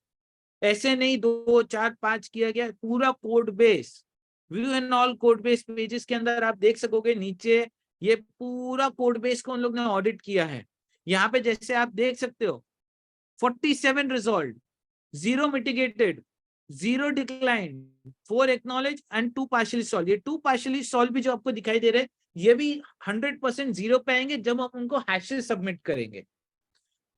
ऐसे नहीं 2, 4, 5 किया गया, पूरा code base. View and all code base pages के अंदर आप देख सकोगे नीचे, ये पूरा कोड बेस को उन लोग ने ऑडिट किया है। यहाँ पे जैसे आप देख सकते हो 47 resolve, 0 mitigated, 0 decline, 4 acknowledge and 2 partially solve. ये 2 पार्शियली सॉल्व भी जो आपको दिखाई दे रहे हैं, ये भी 100% 0 पे आएंगे जब हम उनको हैशेस सबमिट करेंगे।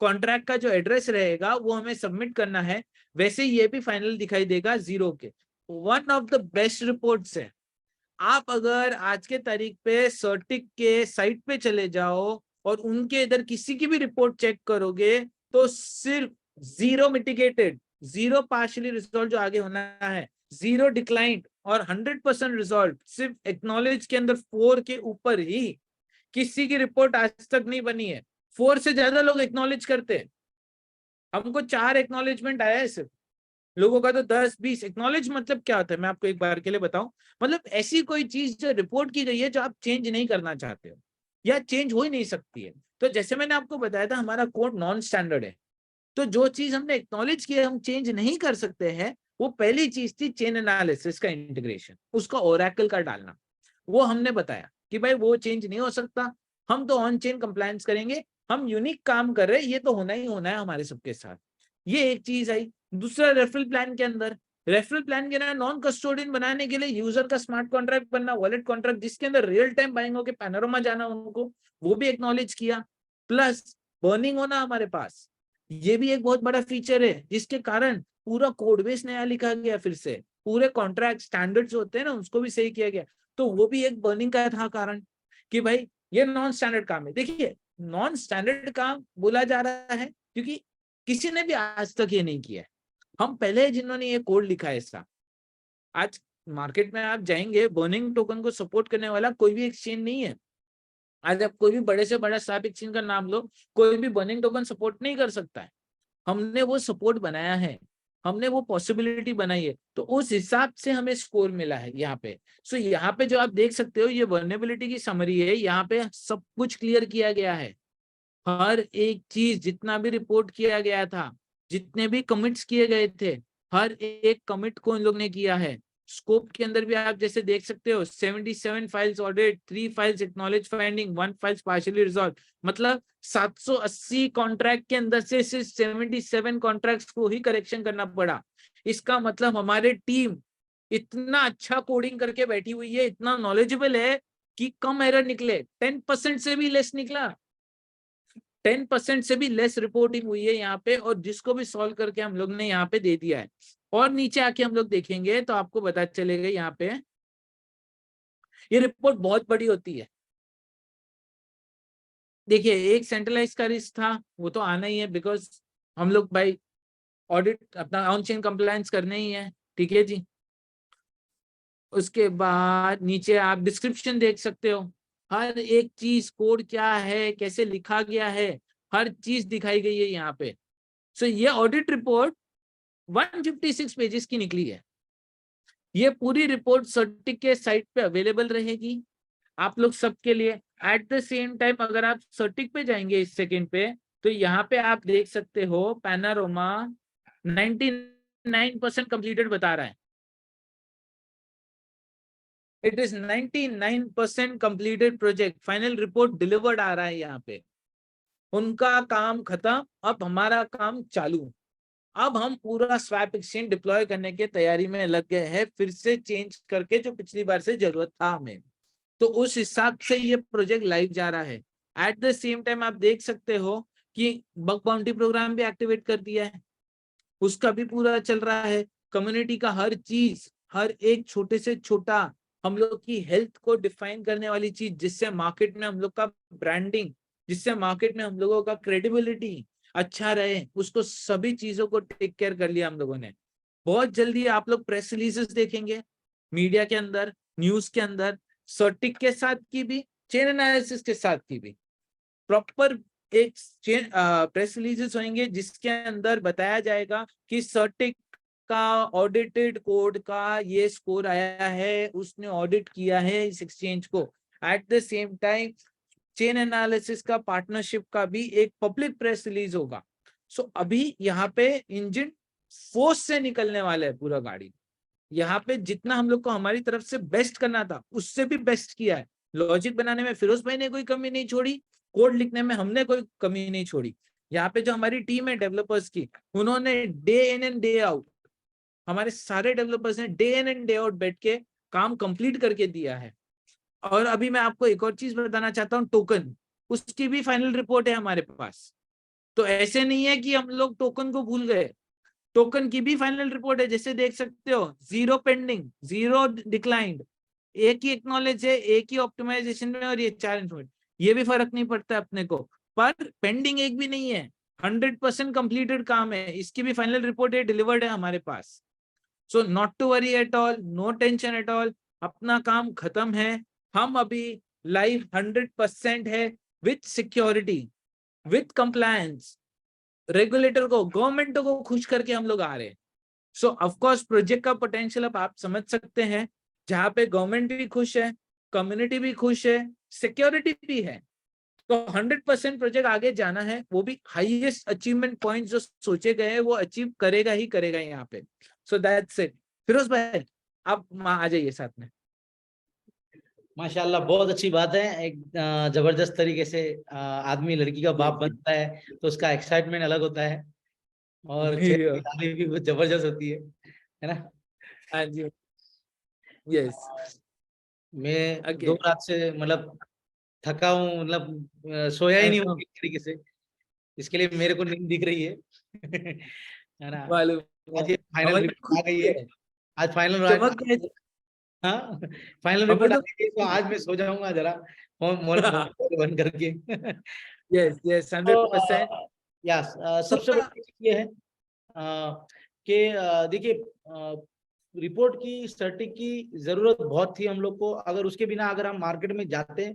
कॉन्ट्रैक्ट का जो एड्रेस रहेगा वो हमें सबमिट करना है, वैसे ये भी फाइनल दिखाई देगा 0 के। One of the best reports है। आप अगर आज के तारीख पे सर्टिक के साइट पे चले जाओ और उनके इधर किसी की भी रिपोर्ट चेक करोगे तो सिर्फ 0 मिटिगेटेड, 0 पार्शियली रिजॉल्व जो आगे होना है, 0 डिक्लाइंड और 100% रिजॉल्व, सिर्फ एक्नॉलेज के अंदर 4 के ऊपर ही किसी की रिपोर्ट आज तक नहीं बनी है। 4 से ज्यादा लोग एक्नॉलेज करते हैं, हमको 4 एक्नॉलेजमेंट आया है सिर्फ, लोगों का तो 10-20। एक्नॉलेज मतलब क्या होता है मैं आपको एक बार के लिए बताऊं, मतलब ऐसी कोई चीज जो रिपोर्ट की गई है जो आप चेंज नहीं करना चाहते हो या चेंज हो ही नहीं सकती है। तो जैसे मैंने आपको बताया था हमारा कोड नॉन स्टैंडर्ड है, तो जो चीज हमने एक्नॉलेज किया हम चेंज नहीं कर सकते हैं, वो पहली चीज थी चेन एनालिसिस का इंटीग्रेशन, उसका ओरेकल का डालना। वो हमने बताया कि भाई वो चेंज नहीं हो सकता, हम तो ऑन चेन कंप्लायंस करेंगे, हम यूनिक काम कर रहे हैं, ये तो होना ही होना है हमारे सबके साथ। ये एक चीज आई। दूसरा रेफरल प्लान के अंदर, रेफरल प्लान के अंदर नॉन कस्टोडियन बनाने के लिए यूजर का स्मार्ट कॉन्ट्रैक्ट बनना, वॉलेट कॉन्ट्रैक्ट जिसके अंदर रियल टाइम बाइंग होकर पैनोरमा जाना उनको, वो भी एक्नॉलेज किया। प्लस बर्निंग होना हमारे पास, ये भी एक बहुत बड़ा फीचर है जिसके कारण पूरा कोड बेस नया लिखा गया, फिर से पूरे कॉन्ट्रैक्ट स्टैंडर्ड्स होते हैं ना उसको भी सही किया गया। तो वो भी एक बर्निंग का था कारण कि भाई ये नॉन स्टैंडर्ड काम है। देखिए नॉन स्टैंडर्ड काम बोला जा रहा है क्योंकि किसी ने भी आज तक ये नहीं किया है। हम पहले जिन्होंने ये कोड लिखा है ऐसा, आज मार्केट में आप जाएंगे बर्निंग टोकन को सपोर्ट करने वाला कोई भी एक्सचेंज नहीं है। आज आप कोई भी बड़े से बड़ा स्वैप एक्सचेंज का नाम लो, कोई भी बर्निंग टोकन सपोर्ट नहीं कर सकता है। हमने वो सपोर्ट बनाया है, हमने वो पॉसिबिलिटी बनाई है, तो उस हिसाब से हमें स्कोर मिला है यहाँ पे। सो यहाँ पे जो आप देख सकते हो ये वल्नरेबिलिटी की समरी है, यहाँ पे सब कुछ क्लियर किया गया है। हर एक चीज जितना भी रिपोर्ट किया गया था, जितने भी कमिट्स किए गए थे, हर एक कमिट को इन लोग ने किया है। स्कोप के अंदर भी आप जैसे देख सकते हो 77 files audit, 3 files acknowledge finding, 1 files partially resolve, मतलब 780 कॉन्ट्रैक्ट के अंदर से सिर्फ 77 कॉन्ट्रैक्ट्स को ही करेक्शन करना पड़ा। इसका मतलब हमारी टीम इतना अच्छा कोडिंग करके बैठी हुई है, इतना नॉलेजेबल है कि कम एरर निकले, 10% से भी लेस निकला, 10% से भी लेस रिपोर्टिंग हुई है यहाँ पे, और जिसको भी सॉल्व करके हम लोग ने यहाँ पे दे दिया है। और नीचे आके हम लोग देखेंगे तो आपको पता चलेगा यहाँ पे ये रिपोर्ट बहुत बड़ी होती है। देखिए, एक सेंट्रलाइज का रिस्क था, वो तो आना ही है, बिकॉज हम लोग बाई ऑडिट अपना ऑन चेन कंप्लायंस करना ही है, ठीक है जी। उसके बाद नीचे आप डिस्क्रिप्शन देख सकते हो, हर एक चीज, कोड क्या है, कैसे लिखा गया है, हर चीज दिखाई गई है यहाँ पे। सो ये ऑडिट रिपोर्ट 156 पेजेस की निकली है। ये पूरी रिपोर्ट सर्टिक के साइट पे अवेलेबल रहेगी आप लोग सबके लिए। एट द सेम टाइम अगर आप सर्टिक पे जाएंगे इस सेकंड पे, तो यहाँ पे आप देख सकते हो पैनारोमा 99% कंप्लीटेड बता रहा है। It is 99% completed project, final report delivered आ रहा है यहाँ पे। उनका काम खत्म, अब हमारा काम चालू। अब हम पूरा स्वैप एक्सचेंज डिप्लॉय करने की तैयारी में लग गए हैं, फिर से चेंज करके, जो पिछली बार से जरूरत था हमें, तो उस हिसाब से ये प्रोजेक्ट लाइव जा रहा है। एट द सेम टाइम आप देख सकते हो कि बग बाउंटी प्रोग्राम भी एक्टिवेट कर दिया है, उसका भी पूरा चल रहा है। कम्युनिटी का हर चीज, हर एक छोटे से छोटा, हम लोग की हेल्थ को डिफाइन करने वाली चीज, जिससे मार्केट में हम लोग का ब्रांडिंग, जिससे मार्केट में हम लोगों का क्रेडिबिलिटी अच्छा रहे, उसको सभी चीजों को टेक केयर कर लिया हम लोगों ने। बहुत जल्दी आप लोग प्रेस रिलीजेस देखेंगे मीडिया के अंदर, न्यूज के अंदर, सर्टिक के साथ की भी, चेन एनालिसिस के साथ की भी प्रॉपर एक प्रेस रिलीजेस होंगे, जिसके अंदर बताया जाएगा कि सर्टिक का ऑडिटेड कोड का ये स्कोर आया है, उसने ऑडिट किया है इस एक्सचेंज को। At the same time chain analysis का पार्टनरशिप का भी एक पब्लिक प्रेस रिलीज होगा। सो अभी यहाँ पे इंजन फोर्स से निकलने वाला है पूरा गाड़ी। यहाँ पे जितना हम लोग को हमारी तरफ से बेस्ट करना था, उससे भी बेस्ट किया है। लॉजिक बनाने में फिरोज भाई ने कोई कमी नहीं छोड़ी, कोड लिखने में हमने कोई कमी नहीं छोड़ी। यहाँ पे जो हमारी टीम है डेवलपर्स की, उन्होंने day in and day out, हमारे सारे डेवलपर्स ने day in and day out बैठ के काम कंप्लीट करके दिया है। और अभी मैं आपको एक और चीज बताना चाहता हूँ, टोकन, उसकी भी फाइनल रिपोर्ट है हमारे पास। तो ऐसे नहीं है कि हम लोग टोकन को भूल गए, टोकन की भी फाइनल रिपोर्ट है। जैसे देख सकते हो, 0 पेंडिंग, 0 डिक्लाइंड, एक ही एक्नॉलेज है, एक ही ऑप्टिमाइजेशन में, और ये 4 इन्फॉर्मेशन, ये भी फर्क नहीं पड़ता अपने को, पर पेंडिंग एक भी नहीं है, 100% कंप्लीटेड काम है। इसकी भी फाइनल रिपोर्ट है, डिलीवर्ड है हमारे पास। So not to worry at all, no tension at all, अपना काम खत्म है। हम अभी लाइव 100% है, with security, with compliance, regulator को, गवर्नमेंट को खुश करके हम लोग आ रहे हैं। सो ऑफ कोर्स प्रोजेक्ट का पोटेंशियल अब आप समझ सकते हैं, जहां पे गवर्नमेंट भी खुश है, कम्युनिटी भी खुश है, सिक्योरिटी भी है। तो 100% प्रोजेक्ट आगे जाना है, वो भी हाईएस्ट अचीवमेंट पॉइंट जो सोचे गए हैं वो अचीव करेगा ही करेगा यहाँ पे। So that's it. फिरोज भाई आप आ जाइए साथ में। माशाल्लाह, बहुत अच्छी बात है। एक जबरदस्त तरीके से आदमी लड़की का बाप बनता है तो उसका एक्साइटमेंट अलग होता है, और चेहरे की तारीफ भी बहुत जबरदस्त होती है ना। हाँ जी, यस। मैं 2 रात से मतलब थका हूँ, मतलब सोया ही नहीं हूँ किसी तरीके से, इसके लिए मेरे को नींद दिख रही है है ना। आज ये फाइनल रिपोर्ट आ गई है, आज फाइनल, हाँ फाइनल रिपोर्ट आ गई है, तो आज मैं सो जाऊंगा जरा फोन बंद करके। Yes yes 100%। यस, सबसे बड़ी चीज ये है कि देखिए, रिपोर्ट की, सर्टिक की जरूरत बहुत थी हम लोग को। अगर उसके बिना अगर हम मार्केट में जाते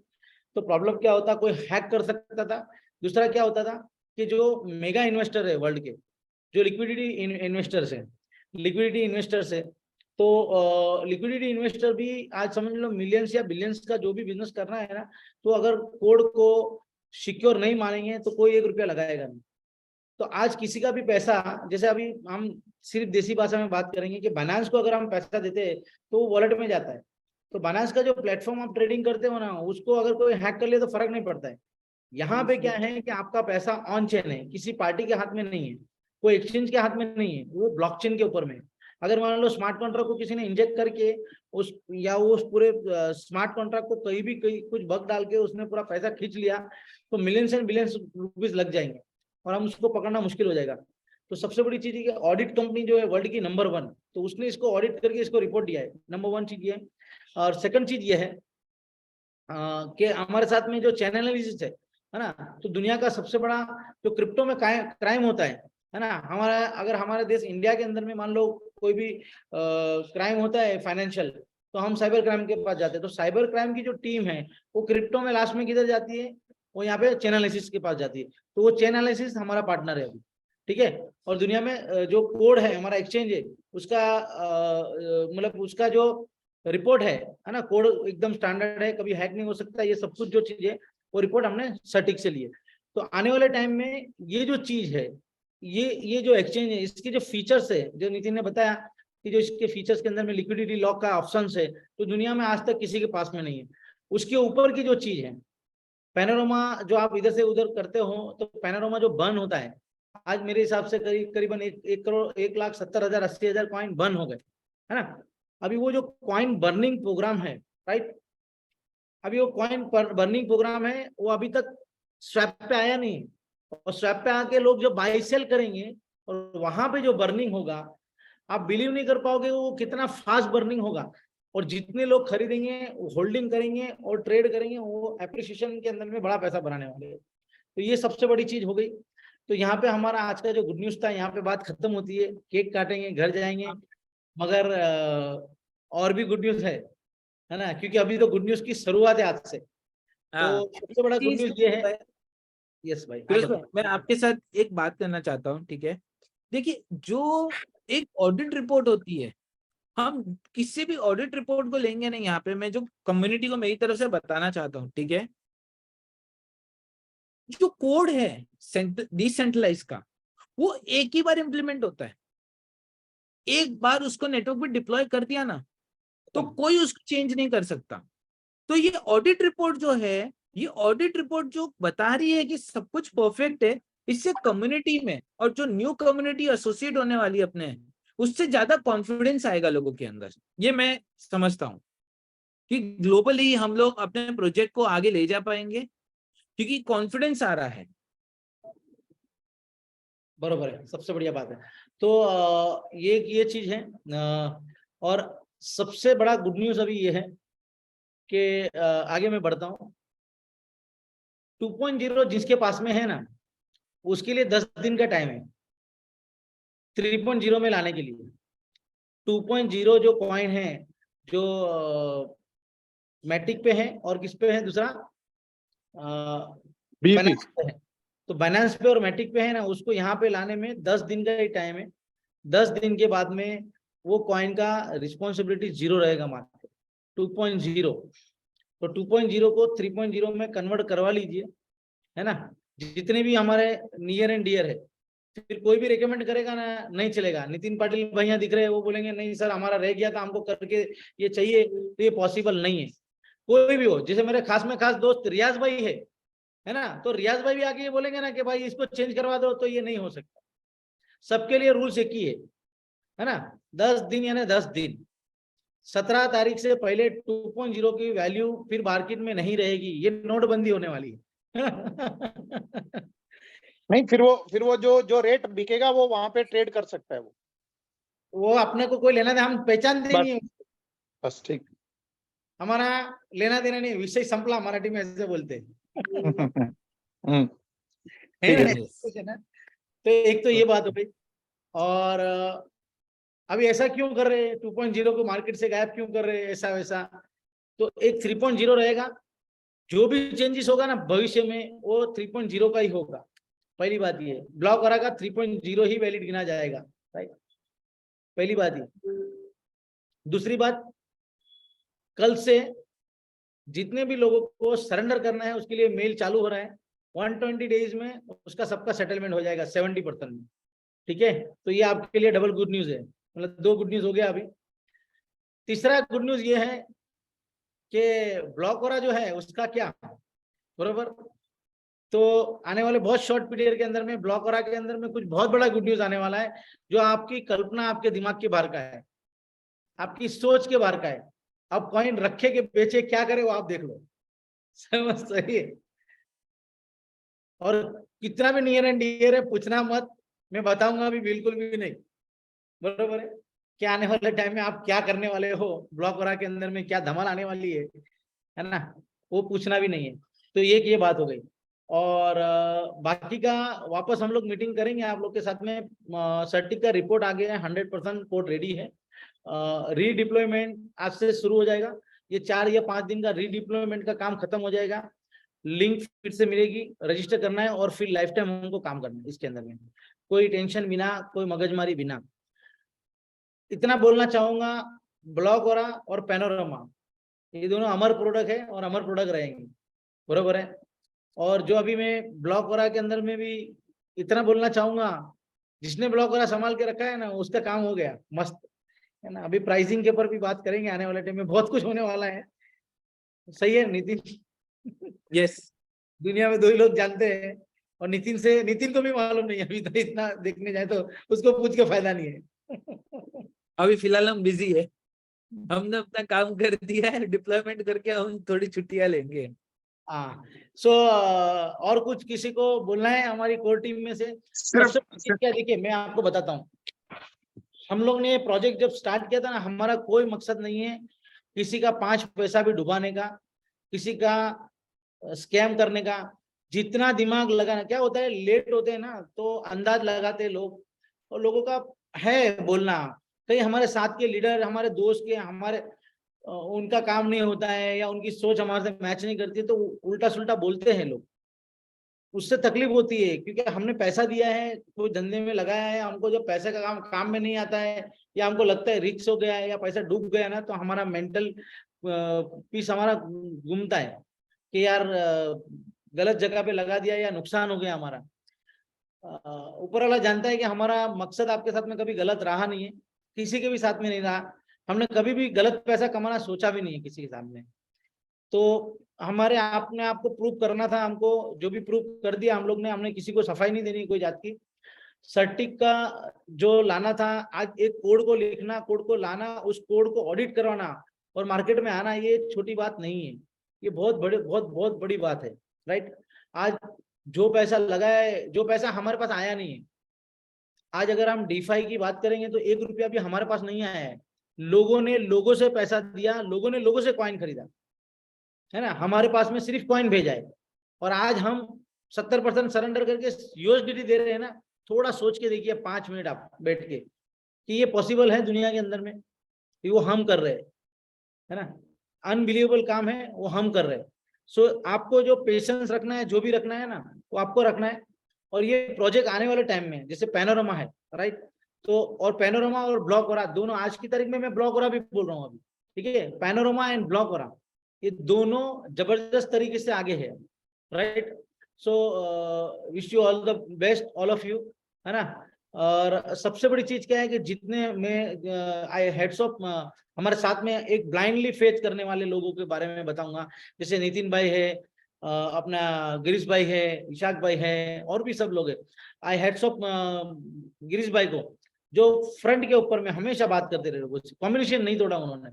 तो प्रॉब्लम क्या होता, कोई हैक कर सकता था। दूसरा क्या होता था कि जो मेगा इन्वेस्टर है वर्ल्ड के, जो लिक्विडिटी इन्वेस्टर्स है, तो लिक्विडिटी इन्वेस्टर भी आज समझ लो मिलियंस या बिलियंस का जो भी बिजनेस करना है ना, तो अगर कोड को सिक्योर नहीं मानेंगे तो कोई 1 रुपया लगाएगा नहीं। तो आज किसी का भी पैसा, जैसे अभी हम सिर्फ देसी भाषा में बात करेंगे कि बाइनेंस को अगर हम पैसा देते हैं तो वो वॉलेट में जाता है। तो बाइनेंस का जो प्लेटफॉर्म आप ट्रेडिंग करते हो ना, उसको अगर कोई हैक कर ले तो फर्क नहीं पड़ता है। यहाँ पे क्या है कि आपका पैसा ऑन चेन है, किसी पार्टी के हाथ में नहीं है, कोई एक्सचेंज के हाथ में नहीं है, वो ब्लॉकचेन के ऊपर में। अगर मान लो स्मार्ट कॉन्ट्रैक्ट को किसी ने इंजेक्ट करके उस या वो उस पूरे स्मार्ट कॉन्ट्रैक्ट को कहीं भी कहीं कुछ बग डाल के उसने पूरा पैसा खींच लिया तो मिलियंस एंड बिलियंस रुपीस लग जाएंगे और हम उसको पकड़ना मुश्किल हो जाएगा। तो सबसे बड़ी चीज है कि ऑडिट कंपनी जो है वर्ल्ड की नंबर 1, तो उसने इसको ऑडिट करके इसको रिपोर्ट दिया है, नंबर 1 चीज ये है। और सेकंड चीज ये है कि हमारे साथ में जो चैनल एनालिसिस है ना, तो दुनिया का सबसे बड़ा जो क्रिप्टो में क्राइम होता है ना, हमारा अगर हमारे देश इंडिया के अंदर में मान लो कोई भी क्राइम होता है फाइनेंशियल, तो हम साइबर क्राइम के पास जाते हैं। तो साइबर क्राइम की जो टीम है वो क्रिप्टो में लास्ट में किधर जाती है, वो यहाँ पे चैनल एनालिसिस के पास जाती है। तो वो चैनल एनालिसिस हमारा पार्टनर है अभी, ठीक है। और दुनिया में जो कोड है हमारा एक्सचेंज है उसका मतलब उसका जो रिपोर्ट है ना, कोड एकदम स्टैंडर्ड है, कभी हैक नहीं हो सकता, ये सब कुछ जो चीज है वो रिपोर्ट हमने सटीक से ली है। तो आने वाले टाइम में ये जो चीज है, ये जो एक्सचेंज है इसके जो फीचर्स है, जो नितिन ने बताया कि जो इसके फीचर्स के अंदर में लिक्विडिटी लॉक का ऑप्शन है, तो दुनिया में आज तक किसी के पास में नहीं है। उसके ऊपर की जो चीज है पैनोरमा, जो आप इधर से उधर करते हो, तो पैनोरमा जो बर्न होता है, आज मेरे हिसाब से करीबन 1,70,000-80,000 कॉइन बर्न हो गए, है ना। अभी वो जो कॉइन बर्निंग प्रोग्राम है, राइट, अभी वो कॉइन बर्निंग प्रोग्राम है वो अभी तक स्वैप पे आया नहीं। और स्वैप पे आके लोग जो बाय सेल करेंगे और वहां पे जो बर्निंग होगा, आप बिलीव नहीं कर पाओगे वो कितना फास्ट बर्निंग होगा। और जितने लोग खरीदेंगे, होल्डिंग करेंगे और ट्रेड करेंगे, वो एप्रिसिएशन के अंदर में बड़ा पैसा बनाने वाले हैं। तो ये सबसे बड़ी चीज हो गई। तो यहाँ पे हमारा आज का जो गुड न्यूज था, यहाँ पे बात खत्म होती है, केक काटेंगे, घर जाएंगे, मगर और भी गुड न्यूज है ना, क्योंकि अभी तो गुड न्यूज की शुरुआत है आज से। तो सबसे बड़ा गुड न्यूज ये है। यस भाई, मैं आपके साथ एक बात करना चाहता हूँ, ठीक है। देखिए, जो एक ऑडिट रिपोर्ट होती है, हम किसी भी ऑडिट रिपोर्ट को लेंगे ना, यहाँ पे मैं जो कम्युनिटी को मेरी तरफ से बताना चाहता हूँ, ठीक है, जो कोड है डिसेंट्रलाइज का, वो एक ही बार इंप्लीमेंट होता है। एक बार उसको नेटवर्क पे डिप्लॉय कर दिया ना, तो कोई उसको चेंज नहीं कर सकता। तो ये ऑडिट रिपोर्ट जो है, ये ऑडिट रिपोर्ट जो बता रही है कि सब कुछ परफेक्ट है, इससे कम्युनिटी में और जो न्यू कम्युनिटी एसोसिएट होने वाली अपने, उससे ज्यादा कॉन्फिडेंस आएगा लोगों के अंदर। ये मैं समझता हूँ कि ग्लोबली हम लोग अपने प्रोजेक्ट को आगे ले जा पाएंगे, क्योंकि कॉन्फिडेंस आ रहा है। बरोबर है, सबसे बढ़िया बात है। तो ये चीज है। और सबसे बड़ा गुड न्यूज अभी ये है कि आगे मैं बढ़ता हूँ। 2.0 जिसके पास में है ना, उसके लिए 10 दिन का टाइम है 3.0 में लाने के लिए। 2.0 जो कॉइन है, जो मैटिक पे है और किस पे है, दूसरा बाइनेंस पे है। तो बाइनेंस पे और मैटिक पे है ना, उसको यहाँ पे लाने में 10 दिन का ही टाइम है। 10 दिन के बाद में वो कॉइन का रिस्पॉन्सिबिलिटी 0 रहेगा मात्र 2.0। तो 2.0 को 3.0 में कन्वर्ट करवा लीजिए, है ना। जितने भी हमारे नियर एंड डियर है, फिर कोई भी रिकमेंड करेगा ना, नहीं चलेगा। नितिन पाटिल भैया दिख रहे हैं, वो बोलेंगे नहीं सर हमारा रह गया था, हमको करके ये चाहिए, तो ये पॉसिबल नहीं है। कोई भी हो, जैसे मेरे खास में खास दोस्त रियाज भाई है ना, तो रियाज भाई भी आके ये बोलेंगे ना कि भाई इसको चेंज करवा दो, तो ये नहीं हो सकता। सबके लिए रूल्स एक ही है ना। 10 दिन यानी 10 दिन, 17 तारीख से पहले 2.0 की वैल्यू फिर मार्केट में नहीं रहेगी। ये नोटबंदी होने वाली है। नहीं, फिर वो जो रेट बिकेगा वो वहां पे ट्रेड कर सकता है। वो अपने को कोई लेना देना, हम पहचानते नहीं है बस, ठीक, हमारा लेना देना नहीं, विषय संपला, मराठी में ऐसे बोलते हैं। है ना। तो एक तो ये बात हो गई। और अभी ऐसा क्यों कर रहे हैं, 2.0 को मार्केट से गायब क्यों कर रहे हैं, ऐसा वैसा। तो एक 3.0 रहेगा, जो भी चेंजेस होगा ना भविष्य में वो 3.0 का ही होगा। पहली बात ये, ब्लॉक हो रहा 3.0 ही वैलिड गिना जाएगा, राइट। पहली बात ये। दूसरी बात, कल से जितने भी लोगों को सरेंडर करना है उसके लिए मेल चालू हो रहा है। 120 डेज में उसका सबका सेटलमेंट हो जाएगा 70% में, ठीक है। तो ये आपके लिए डबल गुड न्यूज है, मतलब 2 गुड न्यूज हो गया अभी। तीसरा गुड न्यूज ये है कि ब्लॉक हो रहा जो है उसका क्या, बरोबर। तो आने वाले बहुत शॉर्ट पीरियड के अंदर में ब्लॉक हो रहा के अंदर में कुछ बहुत बड़ा गुड न्यूज आने वाला है, जो आपकी कल्पना, आपके दिमाग के बाहर का है, आपकी सोच के बाहर का है। अब कॉइन रखे के बेचे, क्या करे वो आप देख लो। समझ सही है। और कितना भी नियर एंड डियर है, पूछना मत, मैं बताऊंगा भी बिल्कुल भी नहीं। बरोबर है। क्या आने वाले टाइम में आप क्या करने वाले हो, ब्लॉक वरा के अंदर में क्या धमाल आने वाली है ना, वो पूछना भी नहीं है। तो ये बात हो गई। और बाकी का वापस हम लोग मीटिंग करेंगे आप लोग के साथ में। सर्टिक का रिपोर्ट आ गया है, 100% कोड रेडी है। रीडिप्लॉयमेंट आज से शुरू हो जाएगा। ये 4 या 5 दिन का रीडिप्लॉयमेंट का काम खत्म हो जाएगा। लिंक फिर से मिलेगी, रजिस्टर करना है और फिर लाइफ टाइम हमको काम करना है इसके अंदर में, कोई टेंशन बिना, कोई मगजमारी बिना। इतना बोलना चाहूंगा, ब्लॉकवरा और पैनोरामा ये दोनों अमर प्रोडक्ट है और अमर प्रोडक्ट रहेंगे। बरोबर है। और जो अभी मैं ब्लॉकवरा के अंदर में भी इतना बोलना चाहूंगा, जिसने ब्लॉकवरा संभाल के रखा है ना, उसका काम हो गया मस्त, है ना। अभी प्राइसिंग के ऊपर भी बात करेंगे, आने वाले टाइम में बहुत कुछ होने वाला है। सही है नितिन? यस। दुनिया में 2 ही लोग जानते हैं, और नितिन को भी मालूम नहीं है अभी, तो इतना देखने जाए तो उसको पूछ के फायदा नहीं है। अभी फिलहाल हम बिजी है, हमने अपना काम कर दिया है, डिप्लॉयमेंट करके हम थोड़ी छुट्टियां लेंगे। हाँ। सो और कुछ किसी को बोलना है हमारी कोर टीम में से? सिर्फ क्या, देखिए मैं आपको बताता हूँ, हम लोग ने ये प्रोजेक्ट जब स्टार्ट किया था ना, हमारा कोई मकसद नहीं है किसी का 5 पैसा भी डुबाने का, किसी का स्कैम करने का। जितना दिमाग लगाना, क्या होता है लेट होते हैं ना तो अंदाज लगाते लोग, और लोगों का है बोलना, कहीं हमारे साथ के लीडर, हमारे दोस्त के, हमारे उनका काम नहीं होता है या उनकी सोच हमारे से मैच नहीं करती, तो उल्टा सुल्टा बोलते हैं लोग। उससे तकलीफ होती है, क्योंकि हमने पैसा दिया है, कोई धंधे में लगाया है, हमको जब पैसे का काम में नहीं आता है, या हमको लगता है रिस्क हो गया है या पैसा डूब गया ना, तो हमारा मेंटल पीस हमारा घूमता है कि यार गलत जगह पे लगा दिया या नुकसान हो गया हमारा। ऊपर वाला जानता है कि हमारा मकसद आपके साथ में कभी गलत रहा नहीं है, किसी के भी साथ में नहीं रहा। हमने कभी भी गलत पैसा कमाना सोचा भी नहीं है किसी के सामने। तो हमारे आपने आपको प्रूव करना था, हमको जो भी प्रूव कर दिया हम लोग ने। हमने किसी को सफाई नहीं देनी कोई जात की। सर्टिक का जो लाना था, आज एक कोड को लिखना, कोड को लाना, उस कोड को ऑडिट करवाना और मार्केट में आना, ये छोटी बात नहीं है, ये बहुत बड़ी बात है। राइट। आज जो पैसा लगा है, जो पैसा हमारे पास आया नहीं है, आज अगर हम डीफाई की बात करेंगे तो 1 रुपया भी हमारे पास नहीं आया है। लोगों ने लोगों से पैसा दिया, लोगों ने लोगों से कॉइन खरीदा, है ना, हमारे पास में सिर्फ कॉइन भेजा है। और आज हम 70% सरेंडर करके यूएसडीटी दे रहे हैं ना। थोड़ा सोच के देखिए 5 मिनट आप बैठ के, कि ये पॉसिबल है दुनिया के अंदर में, कि वो हम कर रहे हैं, है ना। अनबिलीवेबल काम है, वो हम कर रहे हैं। सो आपको जो पेशेंस रखना है, जो भी रखना है ना, वो आपको रखना है। और ये प्रोजेक्ट आने वाले टाइम में, जैसे पैनोरामा है, राइट, तो और पैनोरामा और ब्लॉकवरा दोनों, आज की तारीख में मैं ब्लॉकवरा भी बोल रहा हूँ अभी, ठीक है। पैनोरामा एंड ब्लॉकवरा ये दोनों जबरदस्त तरीके से आगे है, right. So wish you all the best, all of you, है ना। और सबसे बड़ी चीज क्या है कि जितने में आई हेड्स ऑफ हमारे साथ में एक ब्लाइंडली फेथ करने वाले लोगों के बारे में बताऊंगा, जैसे नितिन भाई है, अपना गिरीश भाई है, इशाक भाई है, और भी सब लोग है। आई हेड्स ऑफ गिरीश भाई को, जो फ्रंट के ऊपर में हमेशा बात करते रहे, वो कॉम्बिनेशन नहीं तोड़ा उन्होंने,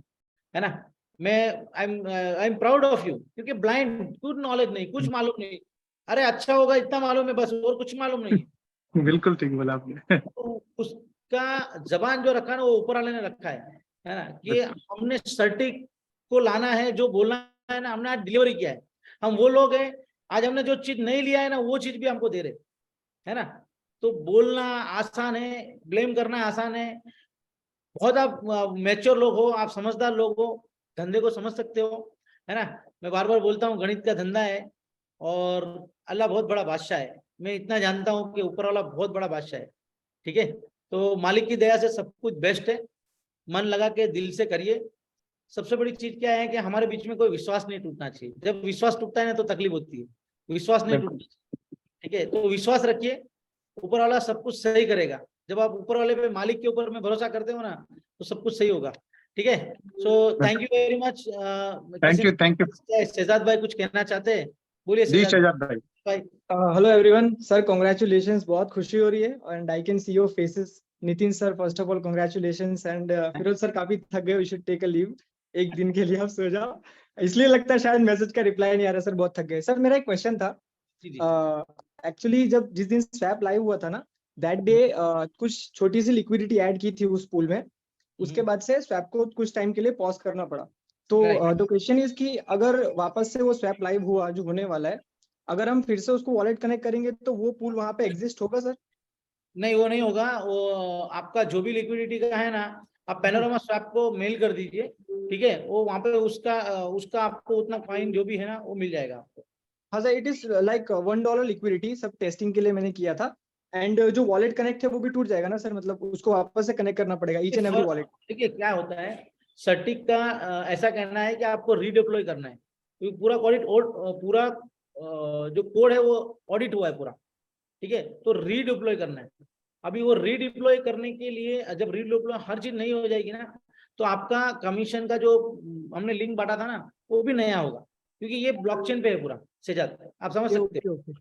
है ना। मैं I am proud of you, क्योंकि ब्लाइंड, कुछ नॉलेज नहीं, कुछ मालूम नहीं, अरे अच्छा होगा इतना मालूम है बस, और कुछ मालूम नहीं है। बिल्कुल ठीक बोला आपने। तो उसका जबान जो रखा ना, वो ऊपर वाले ने रखा है ना, कि हमने सर्टिक को लाना है, जो बोलना है ना, हमने आज डिलीवरी किया है। हम वो लोग हैं, आज हमने जो चीज नहीं लिया है ना, वो चीज भी हमको दे रहे, है ना। तो बोलना आसान है, ब्लेम करना आसान है। बहुत आप मैच्योर लोग हो, आप समझदार लोग हो, धंधे को समझ सकते हो, है ना। मैं बार बार बोलता हूँ, गणित का धंधा है और अल्लाह बहुत बड़ा बादशाह है। मैं इतना जानता हूँ कि ऊपर वाला बहुत बड़ा बादशाह है, ठीक है। तो मालिक की दया से सब कुछ बेस्ट है, मन लगा के दिल से करिए। सबसे बड़ी चीज क्या है कि हमारे बीच में कोई विश्वास नहीं टूटना चाहिए। जब विश्वास टूटता है ना तो तकलीफ होती है, विश्वास नहीं टूटना चाहिए, ठीक है। तो विश्वास रखिए, ऊपर वाला सब कुछ सही करेगा। जब आप ऊपर वाले पे, मालिक के ऊपर में भरोसा करते हो ना, तो सब कुछ सही होगा, ठीक है। So thank you very much. Thank you. Shahzad भाई कुछ कहना चाहते हैं, बोलिए जी शहजाद भाई। हेलो एवरीवन, सर कांग्रेचुलेशंस, बहुत खुशी हो रही है। And I can see your faces. Nitin sir, first of all congratulations. And Firoz sir काफी थक गए, we should take a leave. एक दिन के लिए आप सो जाओ, इसलिए लगता है शायद मैसेज का रिप्लाई नहीं आ रहा सर, बहुत थक गए। सर मेरा एक क्वेश्चन था, जी जी एक्चुअली जब जिस दिन स्वैप लाइव हुआ था ना, दैट डे कुछ छोटी सी लिक्विडिटी ऐड की थी उस पूल में, उसके बाद से स्वैप को कुछ टाइम के लिए पॉज करना पड़ा। तो Right. द क्वेश्चन इज कि अगर वापस से वो स्वैप लाइव हुआ जो होने वाला है, अगर हम फिर से उसको वॉलेट कनेक्ट करेंगे तो वो पूल वहां पे एग्जिस्ट होगा सर? नहीं, वो नहीं होगा। वो आपका जो भी लिक्विडिटी का है ना, आप पैनोरामा स्वैप को मेल कर दीजिए, ठीक है, वो वहां पे उसका आपको उतना कॉइन जो भी है ना वो मिल जाएगा आपको। हाँ sir, it is like $1 liquidity, सब टेस्टिंग के लिए मैंने किया था। एंड जो वॉलेट कनेक्ट है वो भी टूट जाएगा ना सर, मतलब उसको वापस से कनेक्ट करना पड़ेगा ईच एंड एवरी वॉलेट? देखिए क्या होता है, सटीक का ऐसा कहना है कि आपको रीडिप्लॉय करना है, क्योंकि पूरा पूरा जो कोड है वो ऑडिट हुआ है पूरा, ठीक है, तो रीडिप्लॉय करना है। अभी वो रीडिप्लॉय करने के लिए जब रीडिप्लॉय हर चीज नहीं हो जाएगी ना, तो आपका कमीशन का जो हमने लिंक बांटा था ना वो भी नया होगा, क्योंकि ये ब्लॉकचेन पे है पूरा सेजाद, आप समझ सकते हैं। ओके।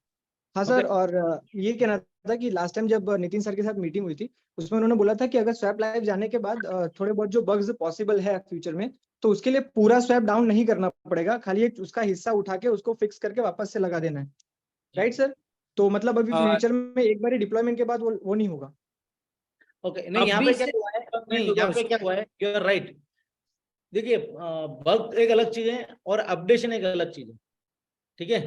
हाँ सर, और ये कहना था कि लास्ट टाइम जब नितिन सर के साथ मीटिंग हुई थी, उसमें उन्होंने बोला था कि अगर स्वैप लाइव जाने के बाद थोड़े बहुत जो बग्स पॉसिबल है फ्यूचर में, तो उसके लिए पूरा स्वैप डाउन नहीं करना पड़ेगा, खाली एक उसका हिस्सा उठा के उसको फिक्स करके वापस से लगा देना है, राइट सर? तो मतलब अभी फ्यूचर में एक बार डिप्लॉयमेंट के बाद वो नहीं होगा? ओके, नहीं यहाँ पे क्या हुआ है, नहीं यहाँ पे क्या हुआ है, यू आर राइट। देखिए बग एक अलग चीज है और अपडेशन एक अलग चीज है, ठीक है।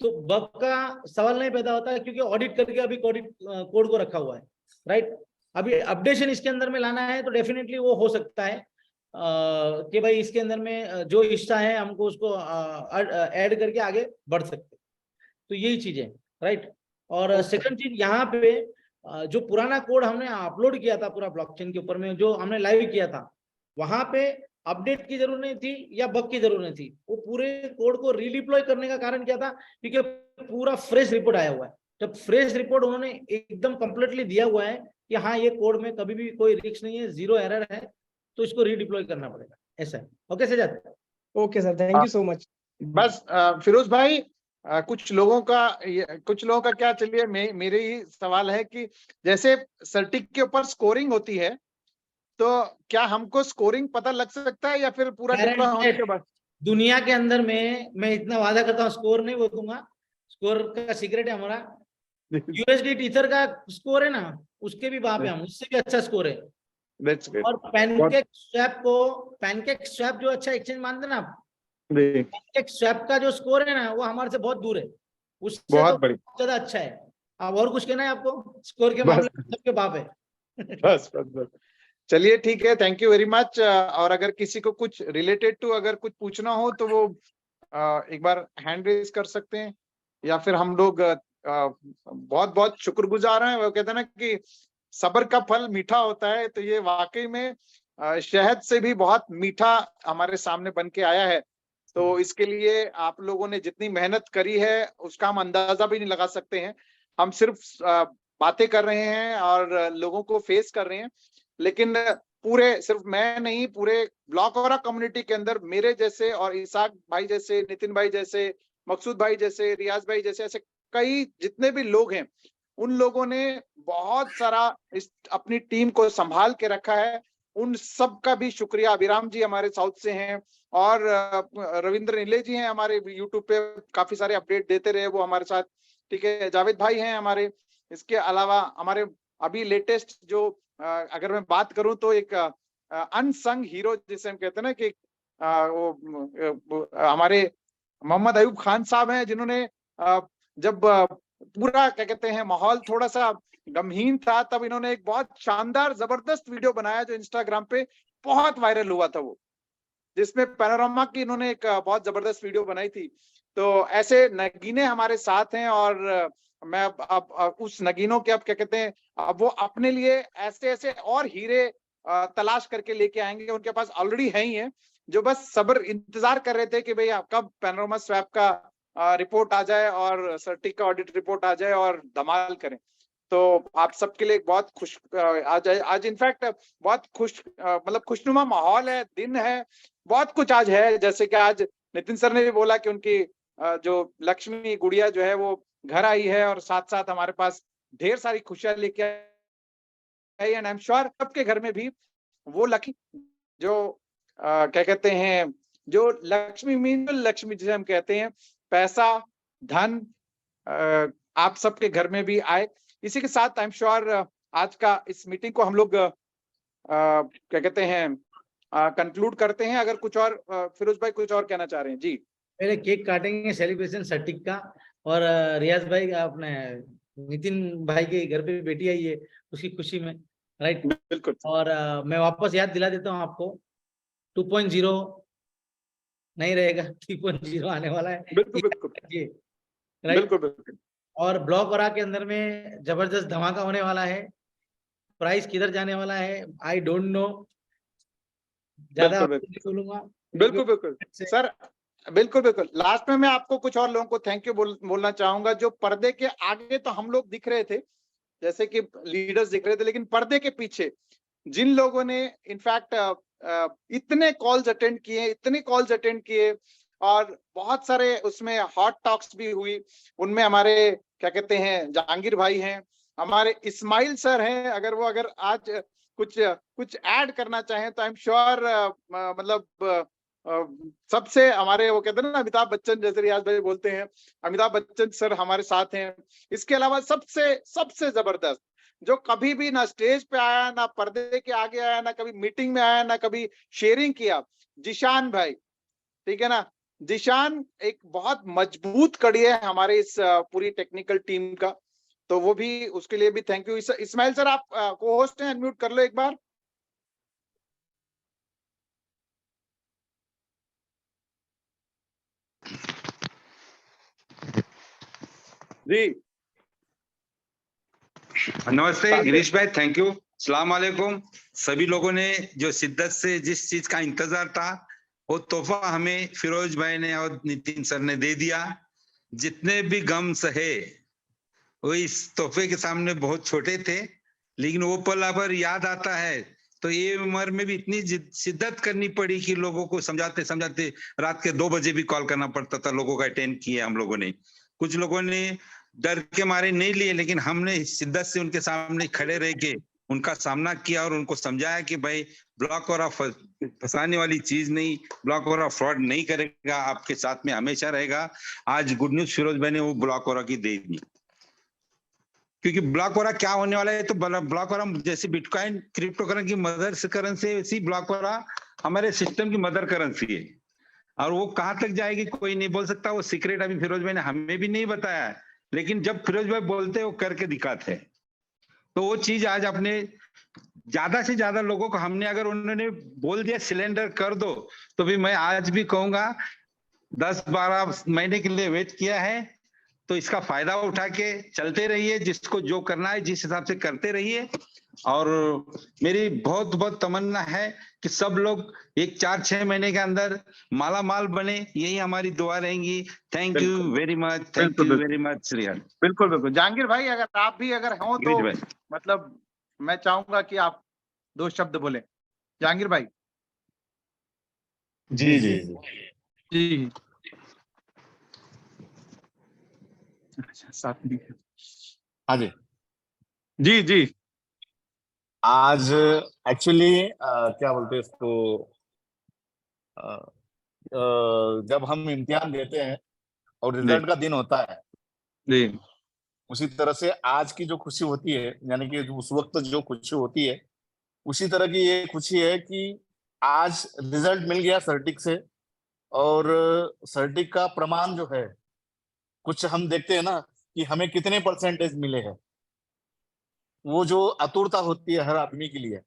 तो बग का सवाल नहीं पैदा होता है क्योंकि ऑडिट करके अभी कोड को रखा हुआ है, राइट। अभी अपडेशन इसके अंदर में लाना है तो डेफिनेटली वो हो सकता है कि भाई इसके अंदर में जो हिस्सा है हमको उसको ऐड करके आगे बढ़ सकते, तो यही चीज है, राइट। और सेकंड चीज यहाँ पे जो पुराना कोड हमने अपलोड किया था पूरा ब्लॉकचेन के ऊपर में, जो हमने लाइव किया था, वहां पे अपडेट की जरूरत नहीं थी या बग की जरूरत नहीं थी। वो पूरे कोड को रीडिप्लॉय करने का कारण क्या था, क्योंकि पूरा फ्रेश रिपोर्ट आया हुआ है। जब फ्रेश रिपोर्ट उन्होंने एकदम कंप्लीटली दिया हुआ है कि हाँ ये कोड में कभी भी कोई रिस्क नहीं है, जीरो एरर है, तो इसको रीडिप्लॉय करना पड़ेगा, ऐसा है। Okay Sajjad? Okay sir, thank you so much. बस फिरोज भाई, कुछ लोगों का क्या, चलिए मेरे ही सवाल है कि जैसे सर्टिक के ऊपर स्कोरिंग होती है, तो क्या हमको स्कोरिंग पता लग सकता है या फिर पूरा डिप्लॉय होने के बाद? दुनिया के अंदर में मैं इतना वादा करता हूँ स्कोर नहीं बोलूंगा, स्कोर का सीक्रेट है हमारा। यूएसडी ईथर का स्कोर है ना, उसके भी बाप है हम, उससे भी अच्छा स्कोर है। और पैनकेक स्वैप जो अच्छा एक्सचेंज मानते हैं ना आप, पैनकेक स्वैप का जो स्कोर है ना वो हमारे से बहुत दूर है, उससे बहुत तो ज्यादा अच्छा है। अब और कुछ कहना है आपको? स्कोर के मामले में सबके बाप है। बस बस बस, चलिए ठीक है, थैंक यू वेरी मच। और अगर किसी को कुछ रिलेटेड टू अगर कुछ पूछना हो तो वो एक बार हैंड रेज कर सकते हैं, या फिर हम लोग बहुत बहुत शुक्रगुजार हैं। वो कहते हैं ना कि सब्र का फल मीठा होता है, तो ये वाकई में शहद से भी बहुत मीठा हमारे सामने बन के आया है। तो इसके लिए आप लोगों ने जितनी मेहनत करी है उसका हम अंदाजा भी नहीं लगा सकते हैं। हम सिर्फ बातें कर रहे हैं और लोगों को फेस कर रहे हैं, लेकिन पूरे सिर्फ मैं नहीं, पूरे ब्लॉकौरा कम्युनिटी के अंदर मेरे जैसे और इसाक भाई जैसे, नितिन भाई जैसे, मकसूद भाई जैसे, रियाज भाई जैसे, ऐसे कई जितने भी लोग हैं, उन लोगों ने बहुत सारा इस अपनी टीम को संभाल के रखा है। उन सब का भी शुक्रिया। अभिराम जी हमारे साउथ से हैं, और रविंद्र नीले जी हैं हमारे, यूट्यूब पे काफी सारे अपडेट देते रहे वो हमारे साथ, ठीक है। जावेद भाई हैं हमारे। इसके अलावा हमारे अभी लेटेस्ट जो अगर मैं बात करूं तो एक अनसंग हीरो जिसे हम कहते हैं ना कि वो हमारे मोहम्मद अयूब खान साहब हैं, जिन्होंने जब पूरा क्या कहते हैं माहौल थोड़ा सा गमहीन था, तब इन्होंने एक बहुत शानदार जबरदस्त वीडियो बनाया जो इंस्टाग्राम पे बहुत वायरल हुआ था, वो जिसमें पैनोरामा की इन्होंने एक बहुत जबरदस्त वीडियो बनाई थी। तो ऐसे नगीने हमारे साथ हैं, और मैं अब उस नगीनों के अब क्या कहते हैं, अब वो अपने लिए ऐसे ऐसे और हीरे तलाश करके लेके आएंगे। उनके पास ऑलरेडी है ही है, जो बस सब्र इंतजार कर रहे थे कि भाई कब पैनोरामा स्वैप का रिपोर्ट आ जाए और सर्टिक का ऑडिट रिपोर्ट आ जाए और धमाल करें। तो आप सबके लिए बहुत खुश आज इनफैक्ट बहुत खुश मतलब खुशनुमा माहौल है, दिन है, बहुत कुछ आज है। जैसे कि आज नितिन सर ने भी बोला कि उनकी जो लक्ष्मी गुड़िया जो है वो घर आई है, और साथ साथ हमारे पास ढेर सारी खुशियां लेके आई। एंड आई एम श्योर सबके घर में भी वो लकी जो क्या कहते हैं, जो लक्ष्मी मीन लक्ष्मी जिसे हम कहते हैं, पैसा, धन आप सबके घर में भी आए। इसी के साथ आई एम श्योर आज का इस मीटिंग को हम लोग क्या कहते हैं कंक्लूड करते हैं। अगर कुछ और फिरोज भाई कुछ और कहना चाह रहे हैं? जी, पहले केक काटेंगे सेलिब्रेशन सर्टिक का, और रियाज भाई अपने नितिन भाई के घर पे बेटी आई है उसकी खुशी में, राइट। बिल्कुल। और मैं वापस याद दिला देता हूँ आपको, 2.0 नहीं रहेगा, 3.0 आने वाला है। बिल्कुल बिल्कुल राइट। बिल्कुल बिल्कुल। और ब्लॉक वरा के अंदर में जबरदस्त धमाका होने वाला है। प्राइस किधर जाने वाला है आई डोंट नो, ज्यादा नहीं बोलूंगा। बिल्कुल बिल्कुल सर, बिल्कुल बिल्कुल। लास्ट में मैं आपको कुछ और लोगों को थैंक यू बोलना चाहूंगा। जो पर्दे के आगे तो हम लोग दिख रहे थे, जैसे कि लीडर्स दिख रहे थे, लेकिन पर्दे के पीछे जिन लोगों ने इनफैक्ट इतने कॉल्स अटेंड किए और बहुत सारे उसमें हॉट टॉक्स भी हुई, उनमें हमारे क्या कहते हैं जहांगीर भाई हैं, हमारे इस्माइल सर हैं। अगर आज कुछ ऐड करना चाहें तो आई एम श्योर, मतलब सबसे हमारे वो कहते हैं ना अमिताभ बच्चन, जैसे रियाज भाई बोलते हैं, अमिताभ बच्चन सर हमारे साथ हैं। इसके अलावा सबसे जबरदस्त जो कभी भी ना स्टेज पे आया, ना पर्दे के आगे आया, ना कभी मीटिंग में आया, ना कभी शेयरिंग किया, जिशान भाई, ठीक है ना। जिशान एक बहुत मजबूत कड़ी है हमारे इस पूरी टेक्निकल टीम का, तो वो भी, उसके लिए भी थैंक यू। इस्माइल सर आप को होस्ट हैं, अनम्यूट कर लो एक बार। जी नमस्ते गिरीश भाई, थैंक यू। सलाम वालेकुम। सभी लोगों ने जो शिद्दत से जिस चीज का इंतजार था वो तोहफा हमें फिरोज भाई ने और नितिन सर ने दे दिया। जितने भी गम सहे वो इस तोहफे के सामने बहुत छोटे थे, लेकिन वो पल अगर याद आता है तो ये उम्र में भी इतनी शिद्दत करनी पड़ी कि लोगों को समझाते समझाते रात के 2 बजे भी कॉल करना पड़ता था। लोगों का अटेंड किया हम लोगों ने। कुछ लोगों ने डर के मारे नहीं लिए, लेकिन हमने शिद्दत से उनके सामने खड़े रह के उनका सामना किया और उनको समझाया कि भाई ब्लॉक और फंसाने वाली चीज नहीं, ब्लॉक और फ्रॉड नहीं करेगा, आपके साथ में हमेशा रहेगा। आज गुड न्यूज फिरोज भाई ने वो ब्लॉक और की दे दी, क्योंकि ब्लॉक वरा क्या होने वाला है, तो ब्लॉक वरा जैसे बिटकॉइन क्रिप्टो करेंसी की मदर करेंसी, वैसी ब्लॉक वरा हमारे सिस्टम की मदर करेंसी है। और वो कहां तक जाएगी कोई नहीं बोल सकता, वो सीक्रेट अभी फिरोज भाई ने हमें भी नहीं बताया है, लेकिन जब फिरोज भाई बोलते हैं वो करके दिखाते हैं। तो वो चीज आज अपने ज्यादा से ज्यादा लोगों को हमने, अगर उन्होंने बोल दिया सिलेंडर कर दो, तो भी मैं आज भी कहूंगा 10-12 महीने के लिए वेट किया है, तो इसका फायदा उठा के चलते रहिए, जिसको जो करना है जिस हिसाब से करते रहिए। और मेरी बहुत बहुत तमन्ना है कि सब लोग एक 4-6 महीने के अंदर माला माल बने, यही हमारी दुआ रहेंगी। Thank you very much, thank you very much Riyaz. बिल्कुल बिल्कुल। जहांगीर भाई अगर आप भी अगर हो तो मतलब मैं चाहूंगा कि आप 2 शब्द बोले। जहांगीर भाई। जी जी जी साथ में। हाँ जी। जी जी आज एक्चुअली क्या बोलते हैं इसको, जब हम इम्तिहान देते हैं और रिजल्ट का दिन होता है, जी उसी तरह से आज की जो खुशी होती है, यानी कि उस वक्त जो खुशी होती है, उसी तरह की ये खुशी है कि आज रिजल्ट मिल गया सर्टिक से। और सर्टिक का प्रमाण जो है, कुछ हम देखते हैं ना कि हमें कितने परसेंटेज मिले हैं, वो जो आतुरता होती है हर आदमी के लिए,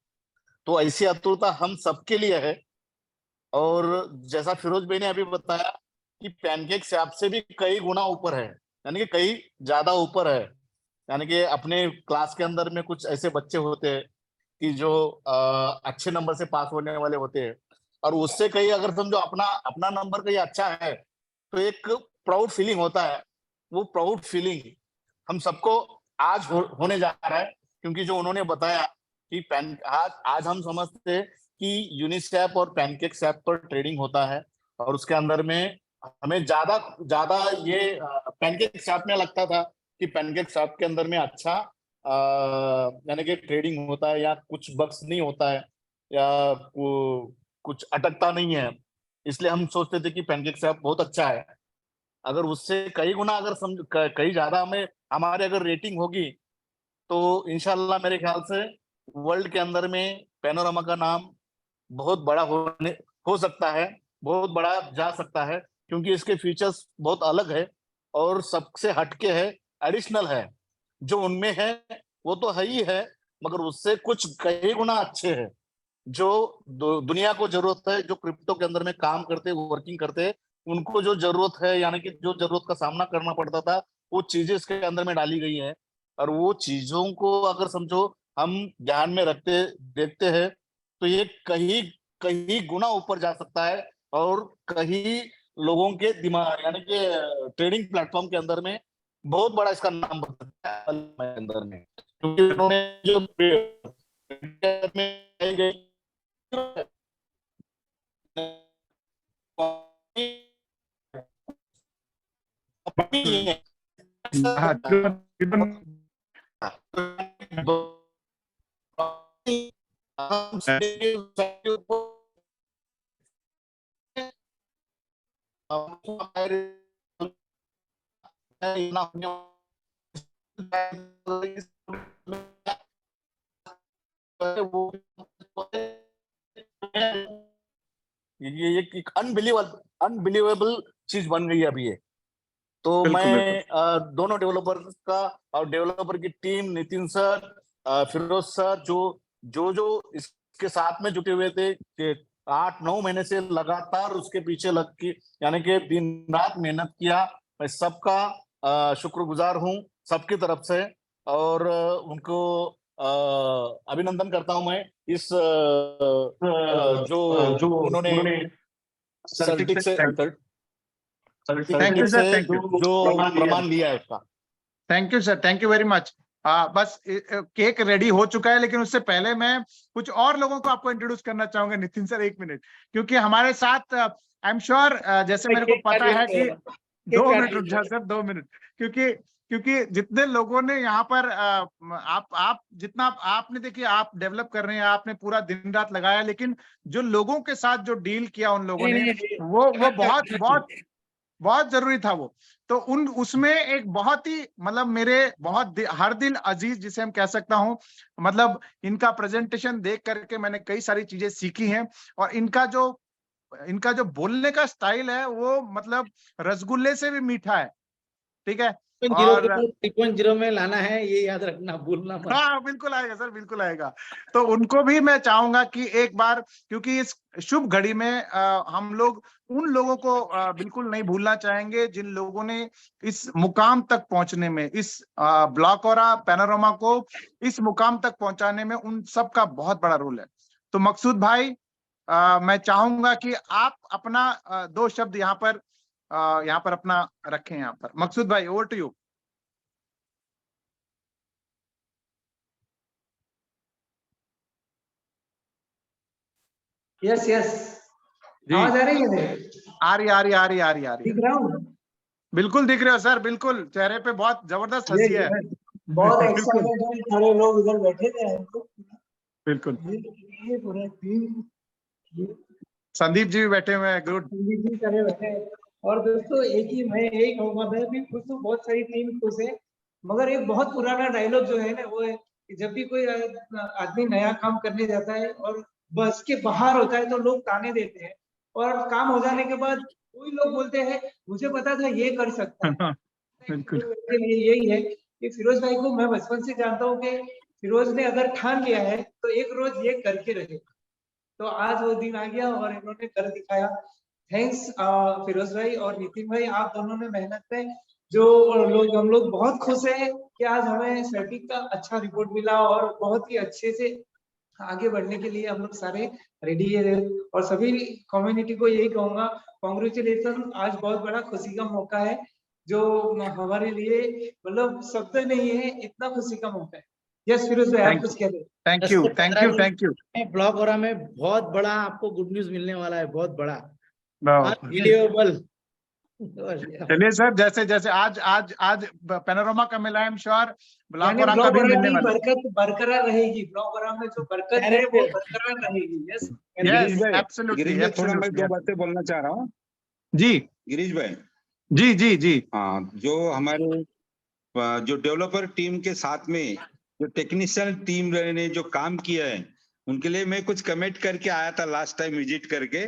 तो ऐसी आतुरता हम सबके लिए है। और जैसा फिरोज भाई ने अभी बताया कि पैनकेक से आपसे भी कई गुना ऊपर है, यानी कि कई ज्यादा ऊपर है। यानी कि अपने क्लास के अंदर में कुछ ऐसे बच्चे होते हैं कि जो अच्छे नंबर से पास होने वाले होते हैं, और उससे कहीं अगर समझो अपना अपना नंबर कहीं अच्छा है, तो एक प्राउड फीलिंग होता है। वो प्राउड फीलिंग हम सबको आज होने जा रहा है, क्योंकि जो उन्होंने बताया कि आज हम समझते हैं कि यूनिसैप और पैनकेक सैप पर ट्रेडिंग होता है, और उसके अंदर में हमें ज्यादा ज्यादा ये पैनकेक सैप में लगता था कि पैनकेक सैप के अंदर में अच्छा यानी कि ट्रेडिंग होता है या कुछ बग्स नहीं होता है, या कुछ अटकता नहीं है, इसलिए हम सोचते थे कि पैनकेक स्वैप बहुत अच्छा है। अगर उससे कई गुना अगर कई ज्यादा हमें हमारे अगर रेटिंग होगी तो इंशाल्लाह मेरे ख्याल से वर्ल्ड के अंदर में पैनोरामा का नाम बहुत बड़ा हो सकता है, बहुत बड़ा जा सकता है, क्योंकि इसके फीचर्स बहुत अलग है और सबसे हटके है, एडिशनल है। जो उनमें है वो तो है ही है, मगर उससे कुछ कई गुना अच्छे हैं जो दुनिया को जरूरत है, जो क्रिप्टो के अंदर में काम करते वर्किंग करते उनको जो जरूरत है, यानी कि जो जरूरत का सामना करना पड़ता था वो चीजें इसके अंदर में डाली गई है। और वो चीजों को अगर समझो हम ध्यान में रखते देखते हैं तो ये कहीं कहीं गुना ऊपर जा सकता है और कहीं लोगों के दिमाग यानी कि ट्रेडिंग प्लेटफॉर्म के अंदर में बहुत बड़ा इसका नाम बन सकता है अंदर में, क्योंकि उन्होंने जो में गई ये एक अनबिलीवेबल चीज बन गई है अभी ये। तो मैं दोनों डेवलपर्स का और डेवलपर की team, Nitin sir, Firoz sir, जो इसके साथ में जुटे हुए थे कि 8-9 महीने से लगातार उसके पीछे लग के यानी कि दिन रात मेहनत किया, मैं सबका शुक्रगुजार हूँ सबकी तरफ से। और उनको अभिनंदन करता हूं मैं इस जो उन्होंने सर्टिक से thank you sir, thank you, जो प्रमाण लिया है उसका। Thank you sir, thank you very much. बस केक रेडी हो चुका है, लेकिन उससे पहले मैं कुछ और लोगों को आपको इंट्रोड्यूस करना चाहूंगा। नितिन सर 1 मिनट, क्योंकि हमारे साथ आई एम श्योर, जैसे मेरे को पता है कि 2 मिनट रुक जाओ सर, 2 मिनट, क्योंकि जितने लोगों ने यहाँ पर आप जितना आपने देखिए आप डेवलप कर रहे हैं, आपने पूरा दिन रात लगाया, लेकिन जो लोगों के साथ जो डील किया उन लोगों ने वो बहुत बहुत बहुत जरूरी था वो। तो उसमें एक बहुत ही मतलब मेरे बहुत हर दिल अजीज जिसे हम कह सकता हूं, मतलब इनका प्रेजेंटेशन देख करके मैंने कई सारी चीजें सीखी हैं। और इनका जो बोलने का स्टाइल है वो मतलब रसगुल्ले से भी मीठा है, ठीक है। और 3.0 में लाना है, ये याद रखना, भूलना मत। हाँ बिल्कुल आएगा सर, बिल्कुल आएगा। तो उनको भी मैं चाहूंगा कि एक बार, क्योंकि इस शुभ घड़ी में हम लोग उन लोगों को बिल्कुल नहीं भूलना चाहेंगे जिन लोगों ने इस मुकाम तक पहुंचने में, इस ब्लॉकौरा पैनोरामा को इस मुकाम तक पहुंचाने में उन सबका बहुत बड़ा रोल है। तो मकसूद भाई, मैं चाहूंगा कि आप अपना 2 शब्द यहाँ पर अपना रखें। यहाँ पर मकसूद भाई, over to you. Yes yes, आवाज आ रही है? आ रही। दिख रहा हूँ? बिल्कुल दिख रहे हो सर, बिल्कुल, चेहरे पे बहुत जबरदस्त हंसी है। बहुत एक्साइटेड है, सारे लोग इधर बैठे थे। बिल्कुल, ये पूरा टीम, संदीप जी भी बैठे हुए हैं, गुड। संदीप जी सारे बैठे हैं। और दोस्तों मैं यही कहूंगा, मैं भी खुश हूँ, बहुत सारी टीम खुश है, मगर एक बहुत पुराना डायलॉग जो है ना, वो है कि जब भी कोई आदमी नया काम करने जाता है और बस के बाहर होता है तो लोग ताने देते हैं, और काम हो जाने के बाद कोई लोग बोलते हैं मुझे पता था ये कर सकता है। बिल्कुल यही है कि फिरोज भाई को मैं बचपन से जानता हूँ कि फिरोज ने अगर ठान लिया है तो एक रोज ये करके रहे। तो आज वो दिन आ गया और इन्होंने कर दिखाया। थैंक्स फिरोज भाई और नितिन भाई, आप दोनों ने मेहनत में जो हम लोग बहुत खुश हैं कि आज हमें सर्टिक का अच्छा रिपोर्ट मिला और बहुत ही अच्छे से आगे बढ़ने के लिए हम लोग सारे रेडी है। और सभी कम्युनिटी को यही कहूंगा, कॉन्ग्रेचुलेशन, आज बहुत बड़ा खुशी का मौका है जो हमारे लिए मतलब शब्द नहीं है, इतना खुशी का मौका है। यस फिरोज भाई, आप कुछ कह रहे? Thank you. ब्लॉकौरा में बहुत बड़ा आपको गुड न्यूज मिलने वाला है, बहुत बड़ा, अनबिलीवेबल। चलिए सर, जैसे जैसे आज आज आज पैनोरमा का मिला, आई एम श्योर ब्लॉक यानी और का भी ब्लॉक मिलने की वाला। बरकत बरकरार रहेगी, ब्लॉक में जो बरकत है वो बरकरार रहेगी। यस यस, गिरीश एब्सोल्युटली भाई थोड़ा मैं एब्सोल्युटली। 2 बातें बोलना चाह रहा हूँ जी गिरीश भाई। जी जी जी। हाँ, जो हमारे जो डेवलपर टीम के साथ में जो टेक्नीशियन टीम ने जो काम किया है, उनके लिए मैं कुछ कमेंट करके आया था लास्ट टाइम विजिट करके,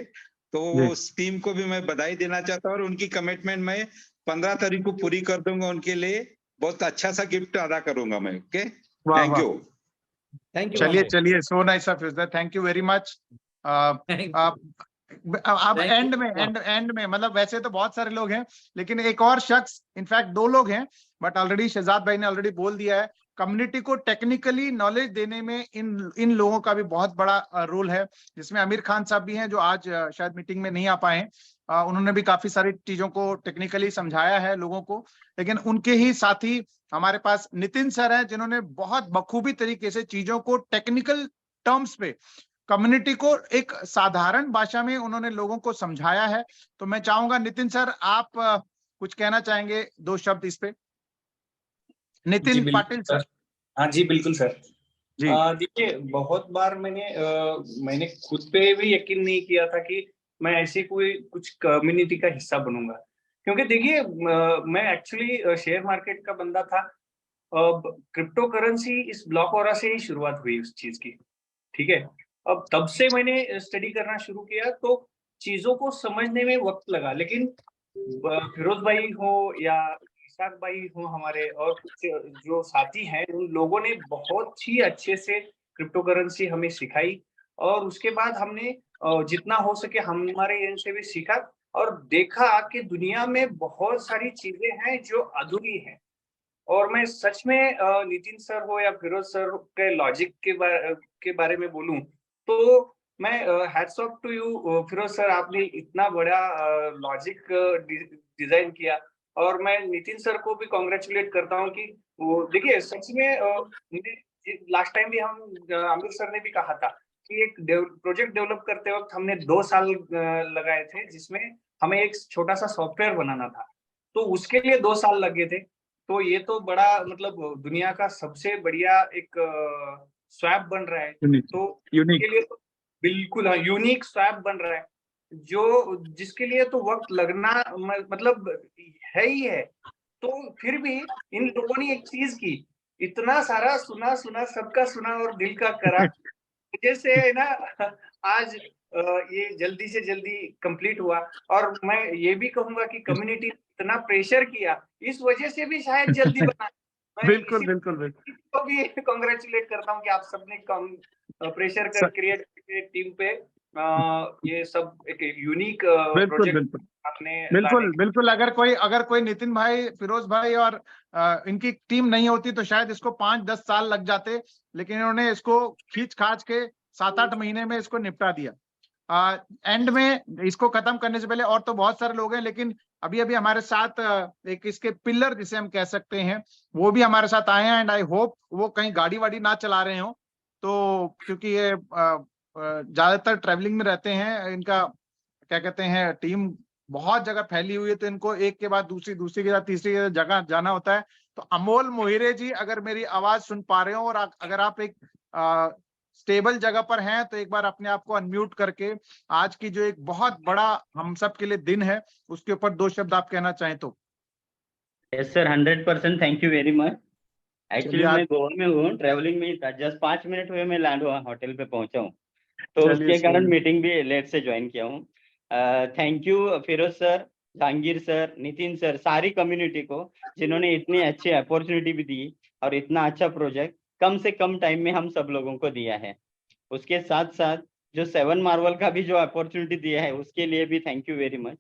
तो जी। उस टीम को भी मैं बधाई देना चाहता हूँ और उनकी कमिटमेंट मैं 15 तारीख को पूरी कर दूंगा। उनके लिए बहुत अच्छा सा गिफ्ट अदा करूंगा मैं। ओके, वाह थैंक वाह, यू। Thank you. चलिए चलिए, so nice of you sir, thank you very much. अब एंड में मतलब वैसे तो बहुत सारे लोग हैं, लेकिन एक और शख्स, इनफैक्ट 2 लोग हैं, बट ऑलरेडी शहजाद भाई ने ऑलरेडी बोल दिया है, कम्युनिटी को टेक्निकली नॉलेज देने में इन लोगों का भी बहुत बड़ा रोल है, जिसमें आमिर खान साहब भी हैं, जो आज शायद मीटिंग में नहीं आ पाए हैं। उन्होंने भी काफी सारी चीजों को टेक्निकली समझाया है लोगों को, लेकिन उनके ही साथी हमारे पास नितिन सर हैं, जिन्होंने बहुत बखूबी तरीके से चीजों को टेक्निकल टर्म्स पे, कम्युनिटी को एक साधारण भाषा में उन्होंने लोगों को समझाया है। तो मैं चाहूंगा नितिन सर, आप कुछ कहना चाहेंगे 2 शब्द इस पे? नितिन पाटिल सर। हाँ जी बिल्कुल सर। जी देखिए, बहुत बार मैंने खुद पे भी यकीन नहीं किया था कि मैं ऐसी कोई कुछ कम्युनिटी का हिस्सा बनूंगा, क्योंकि देखिए मैं एक्चुअली शेयर मार्केट का बंदा था। क्रिप्टो करेंसी इस ब्लॉक ऑरा से ही शुरुआत हुई उस चीज की, ठीक है। अब तब से मैंने स्टडी करना शुरू किया, तो चीजों को समझने में वक्त लगा, लेकिन फिरोज भाई हो या इसाक भाई हो हमारे, और कुछ जो साथी हैं, उन लोगों ने बहुत ही अच्छे से क्रिप्टो करेंसी हमें सिखाई, और उसके बाद हमने जितना हो सके हमारे एंड से भी सीखा और देखा कि दुनिया में बहुत सारी चीजें हैं जो अधूरी हैं। और मैं सच में नितिन सर हो या फिरोज सर के लॉजिक के बारे में बोलूं, तो मैं hats off to you Firoz sir, आपने इतना बड़ा लॉजिक डिजाइन किया, और मैं नितिन सर को भी कॉन्ग्रेचुलेट करता हूं कि वो देखिए सच में लास्ट टाइम भी हम आमिर सर ने भी कहा था कि एक प्रोजेक्ट डेवलप करते वक्त हमने 2 साल लगाए थे, जिसमें हमें एक छोटा सा सॉफ्टवेयर बनाना था, तो उसके लिए 2 साल लगे थे। तो ये तो बड़ा मतलब दुनिया का सबसे बढ़िया एक स्वैप बन रहा है, तो यूनिक, के लिए तो बिल्कुल हाँ, यूनिक स्वैप बन रहा है, जो जिसके लिए तो वक्त लगना मतलब है ही है। तो फिर भी इन लोगों ने एक चीज की, इतना सारा सुना सबका सुना और दिल का करा, जैसे है ना आज ये जल्दी से जल्दी कंप्लीट हुआ। और मैं ये भी कहूंगा कि कम्युनिटी इतना प्रेशर किया, इस वजह से भी शायद जल्दी बना। मैं बिल्कुल बिल्कुल बिल्कुल को भी कॉन्ग्रेचुलेट करता हूँ कि आप सबने कम प्रेशर कर क्रिएट करके टीम पे ये सब एक यूनिक बिल्कुल प्रोजेक्ट बिल्कुल आपने बिल्कुल बिल्कुल। अगर कोई नितिन भाई, फिरोज भाई और इनकी टीम नहीं होती तो शायद इसको 5-10 साल लग जाते, लेकिन इन्होंने इसको खींच खाच के 7-8 महीने में इसको निपटा दिया। एंड में इसको खत्म करने से पहले, और तो बहुत सारे लोग हैं, लेकिन अभी अभी हमारे साथ एक इसके पिलर जिसे हम कह सकते हैं, वो भी हमारे साथ आए हैं, एंड आई होप वो कहीं गाड़ी वाड़ी ना चला रहे हो, तो क्योंकि ये ज्यादातर ट्रेवलिंग में रहते हैं, इनका क्या कहते हैं टीम बहुत जगह फैली हुई है, तो इनको एक के बाद दूसरी के बाद तीसरी जगह जाना होता है। तो अमोल मोहिरे जी, अगर मेरी आवाज सुन पा रहे हो और अगर आप एक स्टेबल जगह पर हैं, तो एक बार अपने आप को अनम्यूट करके आज की जो एक बहुत बड़ा हम सब के लिए दिन है, उसके ऊपर 2 शब्द आप कहना चाहें तो। Yes sir, 100% thank you very much. Actually मैं गोवा में हूँ, ट्रैवलिंग में ही था, जस्ट 5 मिनट हुए मैं लैंड हुआ, होटल पे पहुंचा हूँ, तो उसके कारण मीटिंग भी लेट से ज्वाइन किया हूँ। Thank you Firoz sir, Jahangir sir, Nitin sir, सारी कम्युनिटी को जिन्होंने इतनी अच्छी अपॉर्चुनिटी भी दी और इतना अच्छा प्रोजेक्ट कम से कम टाइम में हम सब लोगों को दिया है। उसके साथ साथ जो 7 मार्वल का भी जो अपॉर्चुनिटी दिया है, उसके लिए भी थैंक यू वेरी मच।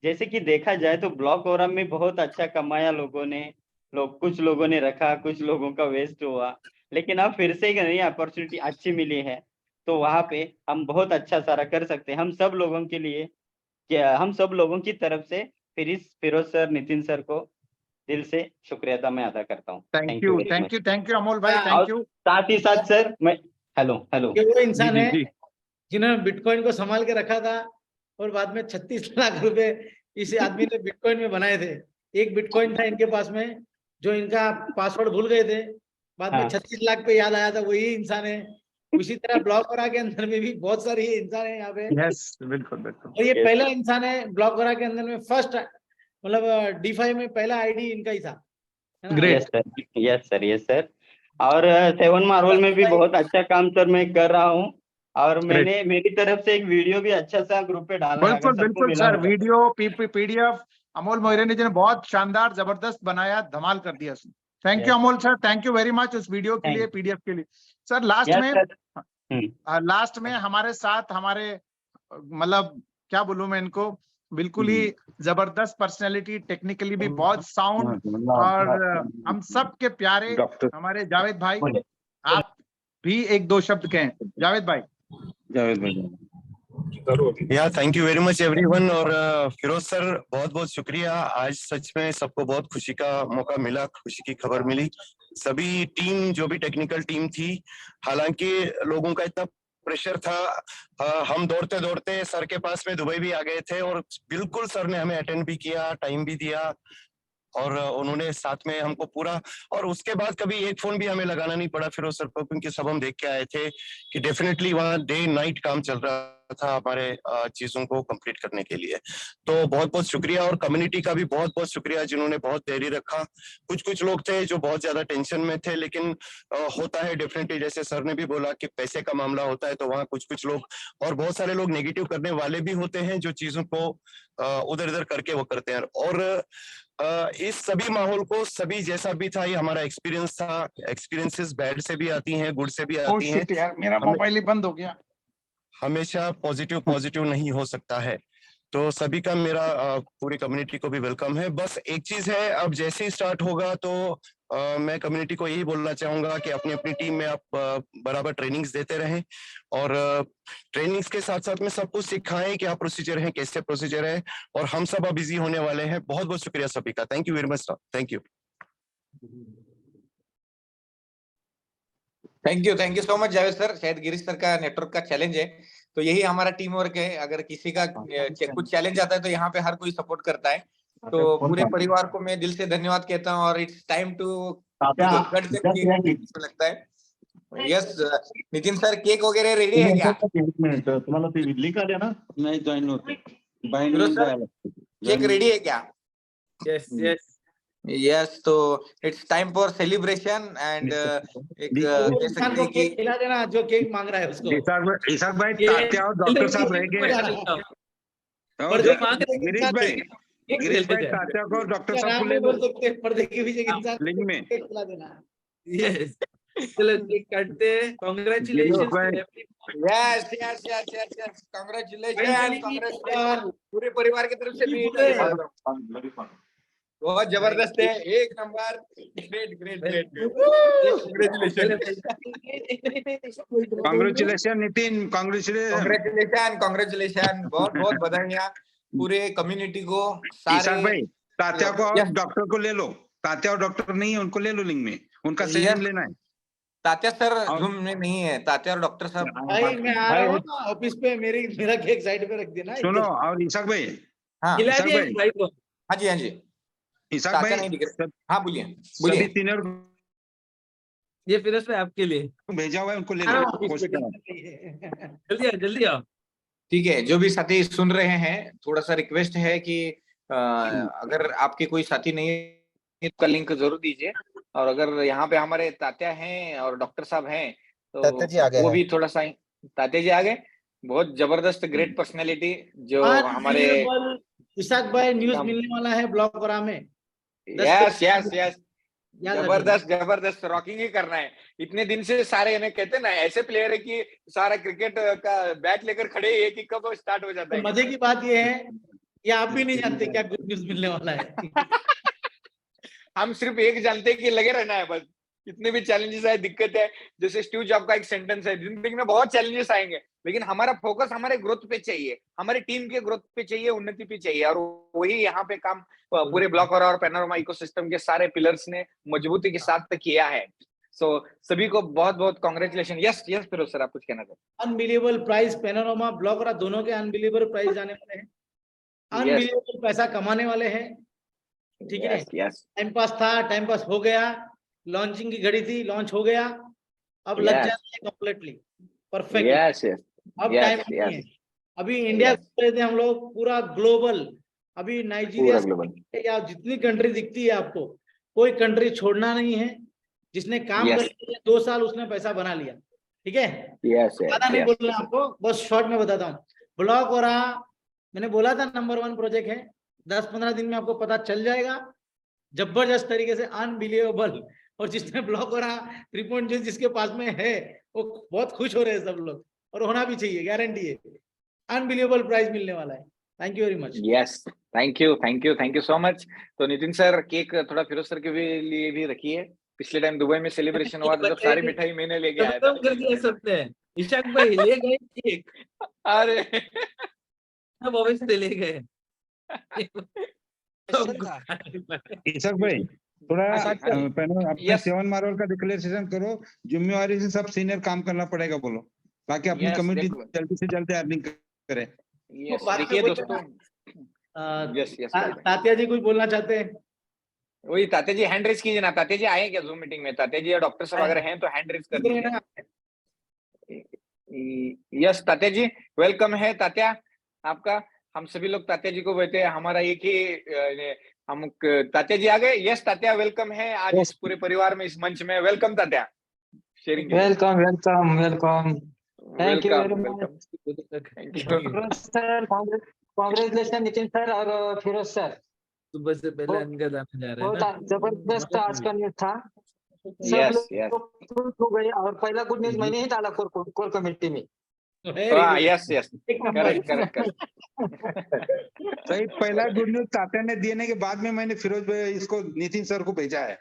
जैसे कि देखा जाए तो ब्लॉक ओरम में बहुत अच्छा कमाया लोगों ने, कुछ लोगों ने रखा, कुछ लोगों का वेस्ट हुआ, लेकिन अब फिर से एक नई अपॉर्चुनिटी अच्छी मिली है, तो वहां पे हम बहुत अच्छा सारा कर सकते हैं। हम सब लोगों के लिए, हम सब लोगों की तरफ से फिरोज सर, नितिन सर को दिल से शुक्रिया मैं अदा करता हूँ। थैंक यू अमोल भाई, थैंक यू। साथ ही साथ सर मैं हेलो वो इंसान है जिन्होंने बिटकॉइन को संभाल के रखा था और बाद में 36 लाख रुपए इस आदमी ने बिटकॉइन में बनाए थे। एक बिटकॉइन था इनके पास में, जो इनका पासवर्ड भूल गए थे, बाद में हाँ। 36 लाख पे याद आया था, वही इंसान है। उसी तरह ब्लॉकरा के अंदर में भी बहुत सारे इंसान है यहाँ पे, यस, बिल्कुल बिल्कुल। और ये पहला इंसान है ब्लॉकरा के अंदर में, फर्स्ट मतलब DeFi में पहला आईडी इनका ही था, है ना? Great. Yes sir, yes sir, yes sir. और 7 मार्वल में भी बहुत अच्छा काम सर मैं कर रहा हूँ, और मैंने मेरी तरफ से एक वीडियो भी अच्छा सा ग्रुप पे डाला है, बिल्कुल अगर सबको बिल्कुल मिला सर, होगा तो। वीडियो PDF अमोल मोइरानी जी ने बहुत शानदार जबरदस्त बनाया, धमाल कर दिया उसने। Thank you Yes. Amol sir, thank you very much उस वीडियो के लिए, Thank PDF के लिए। सर लास्ट यस में सर। लास्ट में हमारे साथ हमारे मतलब क्या बोलूं मैं इनको, बिल्कुल ही जबरदस्त पर्सनैलिटी, टेक्निकली भी बहुत साउंड, और हम सब के प्यारे हमारे जावेद भाई, आप भी एक दो शब्द कहें जावेद भाई। या thank you very much everyone. और फिरोज सर बहुत बहुत शुक्रिया, आज सच में सबको बहुत खुशी का मौका मिला, खुशी की खबर मिली। सभी टीम, जो भी टेक्निकल टीम थी, हालांकि लोगों का इतना प्रेशर था, हम दौड़ते दौड़ते सर के पास में दुबई भी आ गए थे, और बिल्कुल सर ने हमें अटेंड भी किया, टाइम भी दिया, और उन्होंने साथ में हमको पूरा, और उसके बाद कभी एक फोन भी हमें लगाना नहीं पड़ा फिरोज सर को, क्योंकि सब हम देख के आए थे कि डेफिनेटली वहाँ डे नाइट काम चल रहा था हमारे चीजों को कंप्लीट करने के लिए। तो बहुत बहुत शुक्रिया, और कम्युनिटी का भी बहुत बहुत शुक्रिया जिन्होंने बहुत धैर्य रखा। कुछ लोग थे जो बहुत ज्यादा टेंशन में थे, लेकिन होता है डेफिनेटली, जैसे सर ने भी बोला कि पैसे का मामला होता है, तो वहाँ कुछ लोग, और बहुत सारे लोग नेगेटिव करने वाले भी होते हैं, जो चीजों को उधर इधर करके वो करते हैं। और इस सभी माहौल को, सभी जैसा भी था, ये हमारा एक्सपीरियंस था। एक्सपीरियंसेस बैड से भी आती हैं, गुड से भी आती हैं। यार मेरा मोबाइल ही बंद हो गया। हमेशा पॉजिटिव नहीं हो सकता है। तो सभी का मेरा पूरी कम्युनिटी को भी वेलकम है। बस एक चीज है, अब जैसे ही स्टार्ट होगा तो मैं कम्युनिटी को यही बोलना चाहूंगा कि अपनी अपनी टीम में आप बराबर ट्रेनिंग्स देते रहें, और ट्रेनिंग्स के साथ साथ में सब कुछ सिखाएं, क्या प्रोसीजर है, कैसे प्रोसीजर है, और हम सब अब बिजी होने वाले हैं। बहुत बहुत शुक्रिया सभी का। Thank you very much, thank you. Thank you so much Javed sir. शायद गिरीश सर का नेटवर्क का चैलेंज है, तो यही हमारा टीम वर्क है। अगर किसी का कुछ चैलेंज आता है तो यहाँ पे हर कोई सपोर्ट करता है। तो पूरे परिवार को मैं दिल से धन्यवाद कहता हूँ, और इट्स टाइम टू लगता है। यस नितिन सर, केक वगैरह रेडी है क्या? तुम्हाला ते लिंक आल्या ना, नाही जॉईन होते, केक रेडी है क्या? यस यस यस, तो it's time for celebration and एक कह सकते हैं कि खिला देना जो केक मांग रहा है उसको। ईसाक भाई, तात्या और डॉक्टर साहब रह गए। और जो मांग रहे गिरीश भाई, तात्या को और डॉक्टर साहब को ले लो बोल सकते हैं, पर्दे के पीछे इंसान लिंक में। केक खिला देना। यस, चलो केक काटते हैं। Congratulation yes yes yes yes yes, congratulation पूरे परिवार की तरफ से। बहुत जबरदस्त है, एक number, great great great, congratulation Nitin, congratulation congratulation, बहुत बहुत बधाइयाँ पूरे कम्युनिटी को, ईसाक भाई, सारे। तात्या को और डॉक्टर को ले लो। तात्या और डॉक्टर नहीं है, उनको ले लो लिंक में, उनका सही लेना है। तात्या सर जूम में नहीं है, तात्या और डॉक्टर साहब। भाई मैं आ रहा हूँ ना ऑफिस पे, मेरा केक साइड पे रख देना। सुनो, और ईसाक भाई, हाँ खिला ईसाक दिया भाई, भाई को। हाँ जी हाँ जी, ईसाक तात्या भाई, नहीं दिख रहा। हाँ बोलिए सभी बोलिए। सीनियर ये फिरोज भाई आपके लिए भेजा हुआ है, उनको ले आ रहा लो। हूँ ऑफिस पे। जल्दी आओ जल्दी आओ। ठीक है, जो भी साथी सुन रहे हैं, थोड़ा सा रिक्वेस्ट है कि अगर आपके कोई साथी नहीं है तो लिंक जरूर दीजिए, और अगर यहाँ पे हमारे तात्या हैं और डॉक्टर साहब हैं तात्या जी आ गए तो वो हैं। भी थोड़ा सा, तात्या जी आ गए, बहुत जबरदस्त ग्रेट पर्सनैलिटी जो हमारे। ईसाक भाई न्यूज मिलने वाला है ब्लॉगरा में। यस यस यस, याद जबरदस्त जबरदस्त, रॉकिंग ही करना है। इतने दिन से सारे इन्हें कहते ना, ऐसे प्लेयर है कि सारा क्रिकेट का बैट लेकर खड़े है कि कब स्टार्ट हो जाता है। मजे की बात ये है, ये आप भी नहीं जानते क्या गुड न्यूज मिलने वाला है। हम सिर्फ एक जानते हैं कि लगे रहना है बस। कितने भी चैलेंजेस आए, दिक्कत है, जैसे स्टीव जॉब का एक सेंटेंस है, जिंदगी में बहुत चैलेंजेस आएंगे, लेकिन हमारा फोकस हमारे ग्रोथ पे चाहिए, हमारी टीम के ग्रोथ पे चाहिए, उन्नति पे चाहिए, और वही यहाँ पे काम पूरे ब्लॉकर और पैनोरमा इकोसिस्टम के सारे पिलर्स ने मजबूती के साथ किया है। सो सभी को बहुत बहुत congratulation. Yes yes Firoz sir, आप कुछ कहना चाहते हैं? अनबिलीवेबल प्राइस, पैनोरमा ब्लॉगरा दोनों के अनबिलीवेबल प्राइस जाने वाले हैं। अनबिलीवेबल पैसा कमाने वाले हैं, ठीक है। टाइम पास था, टाइम पास हो गया, लॉन्चिंग की घड़ी थी, लॉन्च हो गया, अब लग जाना है कंप्लीटली परफेक्ट। अब टाइम नहीं है, अभी इंडिया घूम रहे थे हम लोग पूरा ग्लोबल, अभी नाइजीरिया से या जितनी कंट्री दिखती है आपको, कोई कंट्री छोड़ना नहीं है। जिसने काम कर लिया 2 साल उसने पैसा बना लिया, ठीक है। ज्यादा नहीं बोल रहा आपको, बस शॉर्ट में बताता हूँ। ब्लॉक हो रहा, मैंने बोला था नंबर 1 प्रोजेक्ट है, 10-15 दिन में आपको पता चल जाएगा जबरदस्त तरीके से, अनबिलीवेबल। और जिसने ब्लॉक हो रहा 3.0 जिसके पास में है वो बहुत खुश हो रहे हैं सब लोग, और होना भी चाहिए, गारंटी है, अनबिलीवेबल प्राइस मिलने वाला है। Thank you very much. Yes, thank you so much. तो नितिन सर, केक थोड़ा फिरोज सर के लिए भी रखिए। पिछले टाइम दुबई में सेलिब्रेशन हुआ था, जब सारी मिठाई मैंने लेके आया था। कर दिया सबने, इशाक भाई ले गए केक, अरे सब ऑफिस से ले गए। ईशक भाई थोड़ा पहले अपने 7 मार्वल का डिक्लेरेशन करो, जिम्मेवारी से सब सीनियर काम करना पड़ेगा बोलो, ताकि अपनी कमिटी जल्दी से जल्दी अर्निंग करे। देखिए दोस्तों, तात्या जी कुछ बोलना चाहते हैं? वही तात्या जी हैंड रेज कीजिए ना। तात्या जी आए क्या जूम मीटिंग में? तात्या जी या डॉक्टर साहब अगर हैं तो हैंड रेज कर दीजिए। यस तात्या जी, वेलकम है तात्या आपका। हम सभी लोग तात्या जी को बोलते हैं, हमारा एक ही हम तात्या जी आ गए। यस तात्या, वेलकम है आज इस पूरे परिवार में, इस मंच में। Welcome Tatya, sharing. Welcome. Thank you very much sir, congratulation Nitin sir और फिरोज सर। सुबह से पहले अंगद आने जा रहे हैं, बहुत जबरदस्त आज का न्यूज था। यस खुश हो गए, और पहला गुड न्यूज मैंने ही डाला कोर कमेटी में। Yes correct. सही, पहला गुड न्यूज तात्या ने देने के बाद में मैंने फिरोज भाई इसको नितिन सर को भेजा है।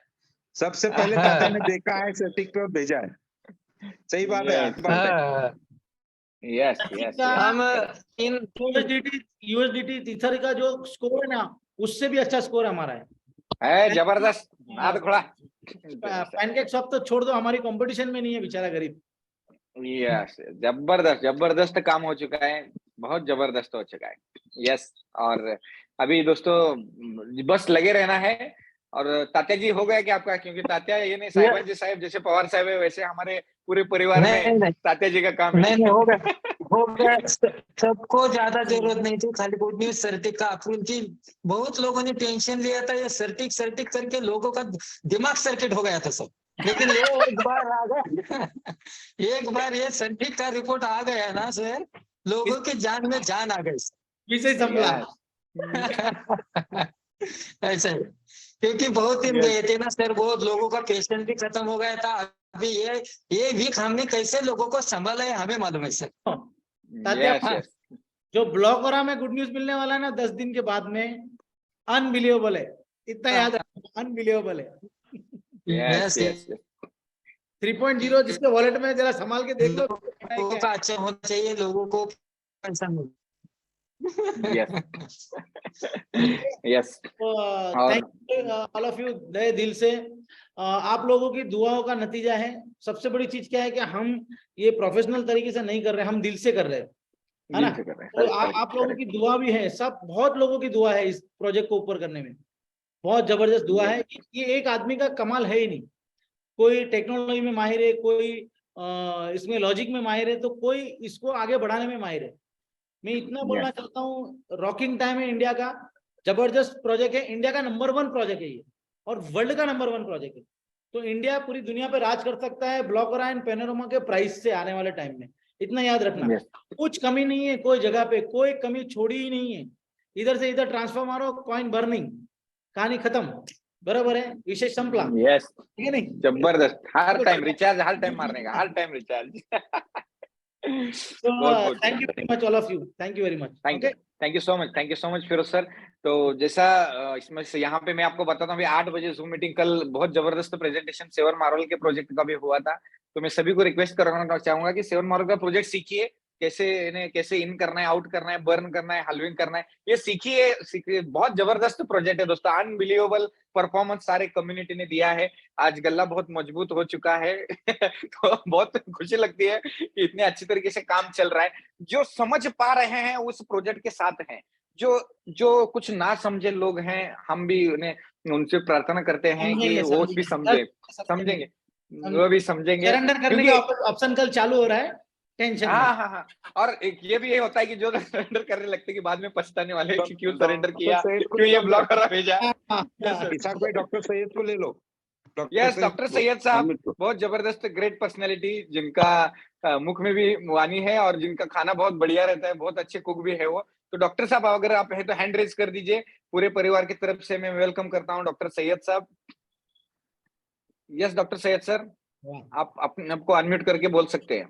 सबसे पहले तात्या ने देखा है सेटिंग पे और भेजा है। सही बात है। यस हम यूएसडीटी इथर का जो स्कोर है ना, उससे भी अच्छा स्कोर हमारा है। जबरदस्त। पैनकेक शॉप तो छोड़ दो, हमारी कंपटीशन में नहीं है, बेचारा गरीब। यस, जबरदस्त काम हो चुका है, बहुत जबरदस्त हो चुका है। यस, और अभी दोस्तों बस लगे रहना है। और तात्या जी हो गया क्या आपका? क्योंकि तात्या ये नहीं साहिब जी साहब जैसे पवार साहब है, वैसे हमारे पूरे परिवार में तात्या जी का काम है। नहीं हो गया। सबको ज्यादा जरूरत नहीं थी, खाली गुड न्यूज सर्टिक का अप्रूवल की। बहुत लोगों ने टेंशन लिया था, ये सर्टिक करके लोगों का दिमाग सर्किट हो गया था सब। लेकिन ये एक बार आ गया, एक बार ये सर्टिक का रिपोर्ट आ गया ना सर, लोगों की जान में जान आ गई। किसे संभला ऐसा है, क्योंकि बहुत दिन गए थे ना सर, बहुत लोगों का पेशेंस भी खत्म हो गया था। अभी ये वीक हमने कैसे लोगों को संभाला है हमें मालूम है सर। जो ब्लॉक हो रहा में गुड न्यूज मिलने वाला है ना 10 दिन के बाद में, अनबिलीवेबल है, इतना याद रखना, अनबिलीवेबल है। 3.0 जिसके वॉलेट में जरा संभाल के देख लो, अच्छा होना चाहिए, लोगों को पैसा मिले। Yes, thank you all of you दिल से। आप लोगों की दुआओं का नतीजा है। सबसे बड़ी चीज क्या है कि हम ये प्रोफेशनल तरीके से नहीं कर रहे, हम दिल से कर रहे हैं, है ना। तो आप लोगों की दुआ भी है, सब बहुत लोगों की दुआ है इस प्रोजेक्ट को ऊपर करने में, बहुत जबरदस्त दुआ है। ये एक आदमी का कमाल है ही नहीं, कोई टेक्नोलॉजी में माहिर है, कोई इसमें लॉजिक में माहिर है, तो कोई इसको आगे बढ़ाने में माहिर है। मैं इतना बोलना चाहता हूँ, रॉकिंग टाइम है इंडिया का, जबरदस्त प्रोजेक्ट है, इंडिया का नंबर 1 प्रोजेक्ट है ये, और वर्ल्ड का नंबर 1 प्रोजेक्ट है। तो इंडिया पूरी दुनिया पे राज कर सकता है ब्लॉकरा एंड पैनोरमा के प्राइस से आने वाले टाइम में, इतना याद रखना। कुछ कमी नहीं है, कोई जगह पे कोई कमी छोड़ी ही नहीं है। इधर से इधर ट्रांसफर मारो, कॉइन बर्निंग, कहानी खत्म, बराबर है, विशेष संपला। यस, ठीक है नहीं, जबरदस्त। हर टाइम रिचार्ज, हर टाइम मारने का, हर time recharge. Thank you very much all of you, thank you very much. Thank you so much Firoz sir. तो जैसा इसमें से यहाँ पे मैं आपको बताता हूँ, 8 बजे जूम मीटिंग, कल बहुत जबरदस्त प्रेजेंटेशन 7 मार्वल के प्रोजेक्ट का भी हुआ था। तो मैं सभी को रिक्वेस्ट करना चाहूंगा कि 7 मार्वल का प्रोजेक्ट सीखिए, कैसे इन करना है, आउट करना है, बर्न करना है, हलविंग करना है, ये सीखिए। बहुत जबरदस्त प्रोजेक्ट है दोस्तों, अनबिलीवेबल परफॉर्मेंस सारे कम्युनिटी ने दिया है। आज गल्ला बहुत मजबूत हो चुका है। तो बहुत खुशी लगती है कि इतने अच्छी तरीके से काम चल रहा है। जो समझ पा रहे हैं उस प्रोजेक्ट के साथ हैं, जो कुछ ना समझे लोग हैं, हम भी उन्हें उनसे प्रार्थना करते हैं कि वो भी समझेंगे, वो भी समझेंगे। सरेंडर करने का ऑप्शन कल चालू हो रहा है, टेंशन हाँ। और एक ये भी होता है कि जो सरेंडर करने लगते कि बाद में पछताने वाले कि क्यों सरेंडर किया, क्यों ये ब्लॉक करा भेजा। इसाक भाई डॉक्टर सैयद को ले लो। यस, डॉक्टर सैयद साहब बहुत जबरदस्त ग्रेट पर्सनैलिटी, जिनका मुख में भी वाणी है और जिनका खाना बहुत बढ़िया रहता है, बहुत अच्छे कुक भी है वो। तो डॉक्टर साहब अगर आप है तो हैंड रेज कर दीजिए, पूरे परिवार की तरफ से मैं वेलकम करता हूँ डॉक्टर सैयद साहब। यस डॉक्टर सैयद सर, आप अपने आपको अनम्यूट करके बोल सकते हैं।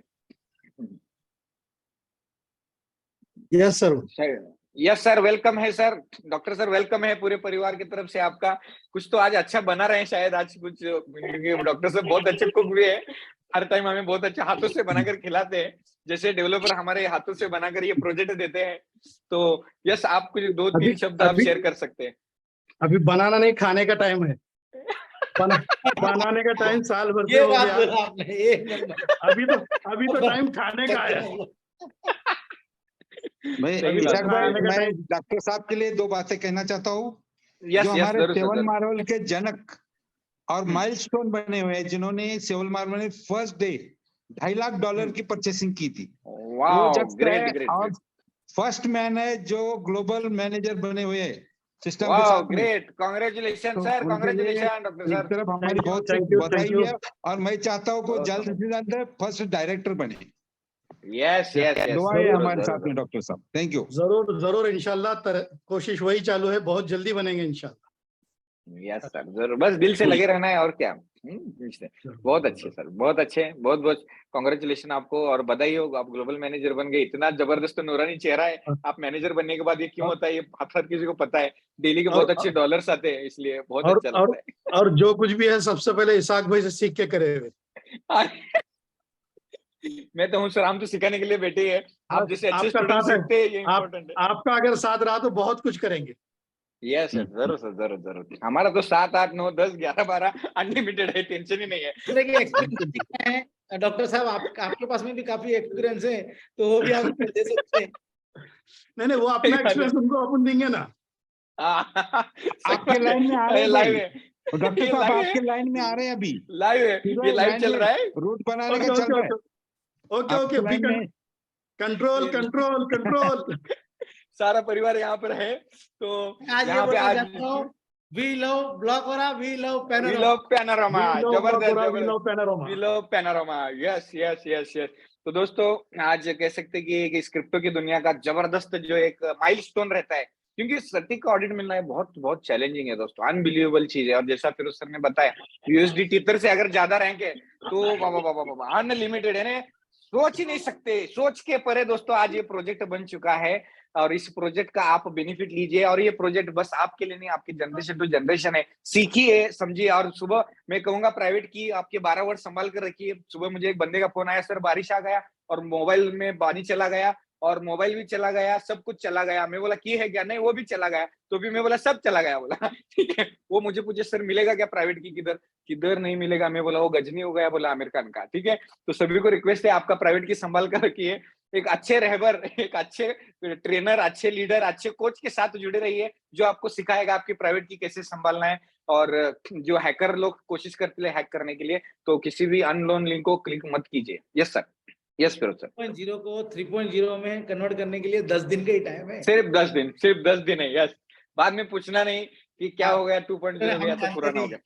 Yes sir, yes sir, welcome है सर। डॉक्टर सर वेलकम है पूरे परिवार की तरफ से आपका। कुछ तो आज अच्छा बना रहे हैं शायद आज कुछ, क्योंकि डॉक्टर साहब बहुत अच्छे कुक भी है, हर टाइम हमें बहुत अच्छे हाथों से बनाकर खिलाते हैं, जैसे डेवलपर हमारे हाथों से बनाकर ये प्रोजेक्ट देते हैं। तो यस, आप कुछ 2-3 शब्द आप शेयर कर सकते हैं। अभी बनाना नहीं, खाने का टाइम है। बनाने का टाइम साल भर से हो गया, अभी तो टाइम खाने का है। मैं डॉक्टर साहब के लिए 2 बातें कहना चाहता हूँ। जो हमारे सेवन मार्वल के जनक और माइलस्टोन बने हुए हैं, जिन्होंने सेवन मार्वल में फर्स्ट डे $2.5 लाख की परचेसिंग की थी, वो जस्ट और फर्स्ट मैन है जो ग्लोबल मैनेजर बने हुए हैं सिस्टम के साथ। Great, congratulation sir, congratulation doctor sir. एक तरफ हमारी बहुत बधाई है और मैं चाहता हूँ कि जल्द से जल्द फर्स्ट डायरेक्टर बने। यस दुआ है हमारे साथ में डॉक्टर साहब। Thank you. जरूर इंशाल्लाह, कोशिश वही चालू है, बहुत जल्दी बनेंगे इंशाल्लाह। यस सर, जरूर, बस दिल से लगे रहना है और क्या। बहुत अच्छे सर, बहुत अच्छे, बहुत बहुत कांग्रेचुलेशन आपको और बधाई हो, आप ग्लोबल मैनेजर बन गए। इतना जबरदस्त नूरानी चेहरा है, आप मैनेजर बनने के बाद ये क्यों होता है ये हर किसी को पता है। डेली के बहुत अच्छे डॉलर्स आते हैं, इसलिए बहुत अच्छा लगता है। और जो कुछ भी है सबसे पहले इसाक भाई से सीख के करे हुए। मैं तो हूँ सर, हम तो सिखाने के लिए बैठे हैं, आप जैसे अच्छे स्टूडेंट सीखते हैं, ये इम्पोर्टेंट है। आपका अगर साथ रहा तो बहुत कुछ करेंगे। यस सर, जरूर सर, जरूर। हमारा तो 7, 8, 9, 10, 11, 12 अनलिमिटेड है, टेंशन ही नहीं है। डॉक्टर साहब आपके पास में भी काफी एक्सपीरियंस है, तो वो भी आप दे सकते हैं। नहीं, वो अपना एक्सपीरियंस उनको अपन देंगे ना। आपके लाइन में आ रहे हैं डॉक्टर साहब, आपके लाइन में आ रहे हैं अभी। लाइव है, ये लाइव चल रहा है, रूट बनाने का चल रहा है। Okay, control. सारा परिवार यहाँ पर है, तो यहाँ पे आज we love Blockra, we love Panorama, जबरदस्त, वी लव पैनोरामा। यस। तो दोस्तों, आज कह सकते हैं कि एक क्रिप्टो की दुनिया का जबरदस्त जो एक माइलस्टोन रहता है, क्योंकि सटीक का ऑडिट मिलना है बहुत चैलेंजिंग है दोस्तों, अनबिलीवेबल चीज है। और जैसा फिरोज सर ने बताया, यूएसडी टीथर से अगर ज्यादा रैंक है तो बाबा अनलिमिटेड है, सोच ही नहीं सकते, सोच के परे दोस्तों आज ये प्रोजेक्ट बन चुका है और इस प्रोजेक्ट का आप बेनिफिट लीजिए। और ये प्रोजेक्ट बस आपके लिए नहीं, आपकी जनरेशन टू जनरेशन है, सीखिए, समझिए। और सुबह मैं कहूंगा प्राइवेट की आपके 12 वर्ष संभाल कर रखिए। सुबह मुझे एक बंदे का फोन आया, सर बारिश आ गया और मोबाइल में पानी चला गया और मोबाइल भी चला गया, सब कुछ चला गया। मैं बोला की है क्या? नहीं, वो भी चला गया। तो भी मैं बोला सब चला गया। बोला ठीक है। वो मुझे पूछे सर मिलेगा क्या प्राइवेट की? किधर नहीं मिलेगा। मैं बोला वो गजनी हो गया, बोला आमिर खान का। ठीक है, तो सभी को रिक्वेस्ट है, आपका प्राइवेट की संभाल कर रखिए। एक अच्छे रहबर, एक अच्छे ट्रेनर, अच्छे लीडर, अच्छे कोच के साथ जुड़े रहिए, जो आपको सिखाएगा आपकी प्राइवेट की कैसे संभालना है। और जो हैकर लोग कोशिश करते हैं हैक करने के लिए, तो किसी भी अननोन लिंक को क्लिक मत कीजिए। Yes sir, yes Firoz sir. 2.0 को 3.0 में कन्वर्ट करने के लिए 10 दिन का ही टाइम है। सिर्फ 10 दिन है। यस, बाद में पूछना नहीं कि क्या हो गया, 2.0 गया तो पुराना हो गया।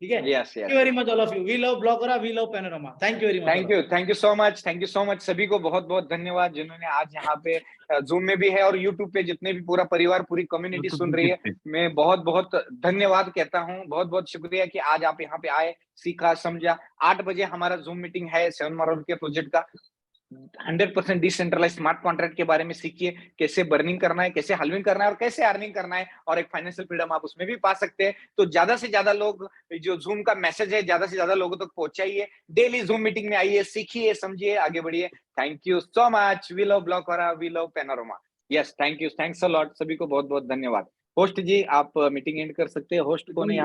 ठीक है, yes. Thank you very much all of you. We love Blockra, we love Panorama. Thank you very much. Thank you so much सभी को बहुत धन्यवाद, जिन्होंने आज यहाँ पे जूम में भी है और यूट्यूब पे जितने भी पूरा परिवार, पूरी कम्युनिटी सुन रही है, मैं बहुत धन्यवाद कहता हूँ। बहुत शुक्रिया कि आज आप यहाँ पे आए, सीखा, समझा। 8 बजे हमारा जूम मीटिंग है सेवन मार्वल के प्रोजेक्ट का। 100% डिसेंट्रलाइज स्मार्ट कॉन्ट्रैक्ट के बारे में सीखिए, कैसे बर्निंग करना है, कैसे हलविंग करना है और कैसे अर्निंग करना है, और एक फाइनेंशियल फ्रीडम आप उसमें भी पा सकते हैं। तो ज्यादा से ज्यादा लोग जो जूम का मैसेज है ज्यादा से ज्यादा लोगों तक पहुंचाइए। डेली जूम मीटिंग में आइए, सीखिए, समझिए, आगे बढ़िए। Thank you so much. We love Blockra, we love Panorama. Yes, thanks a lot. सभी को बहुत धन्यवाद। होस्ट जी, आप मीटिंग एंड कर सकते हैं। होस्ट को नहीं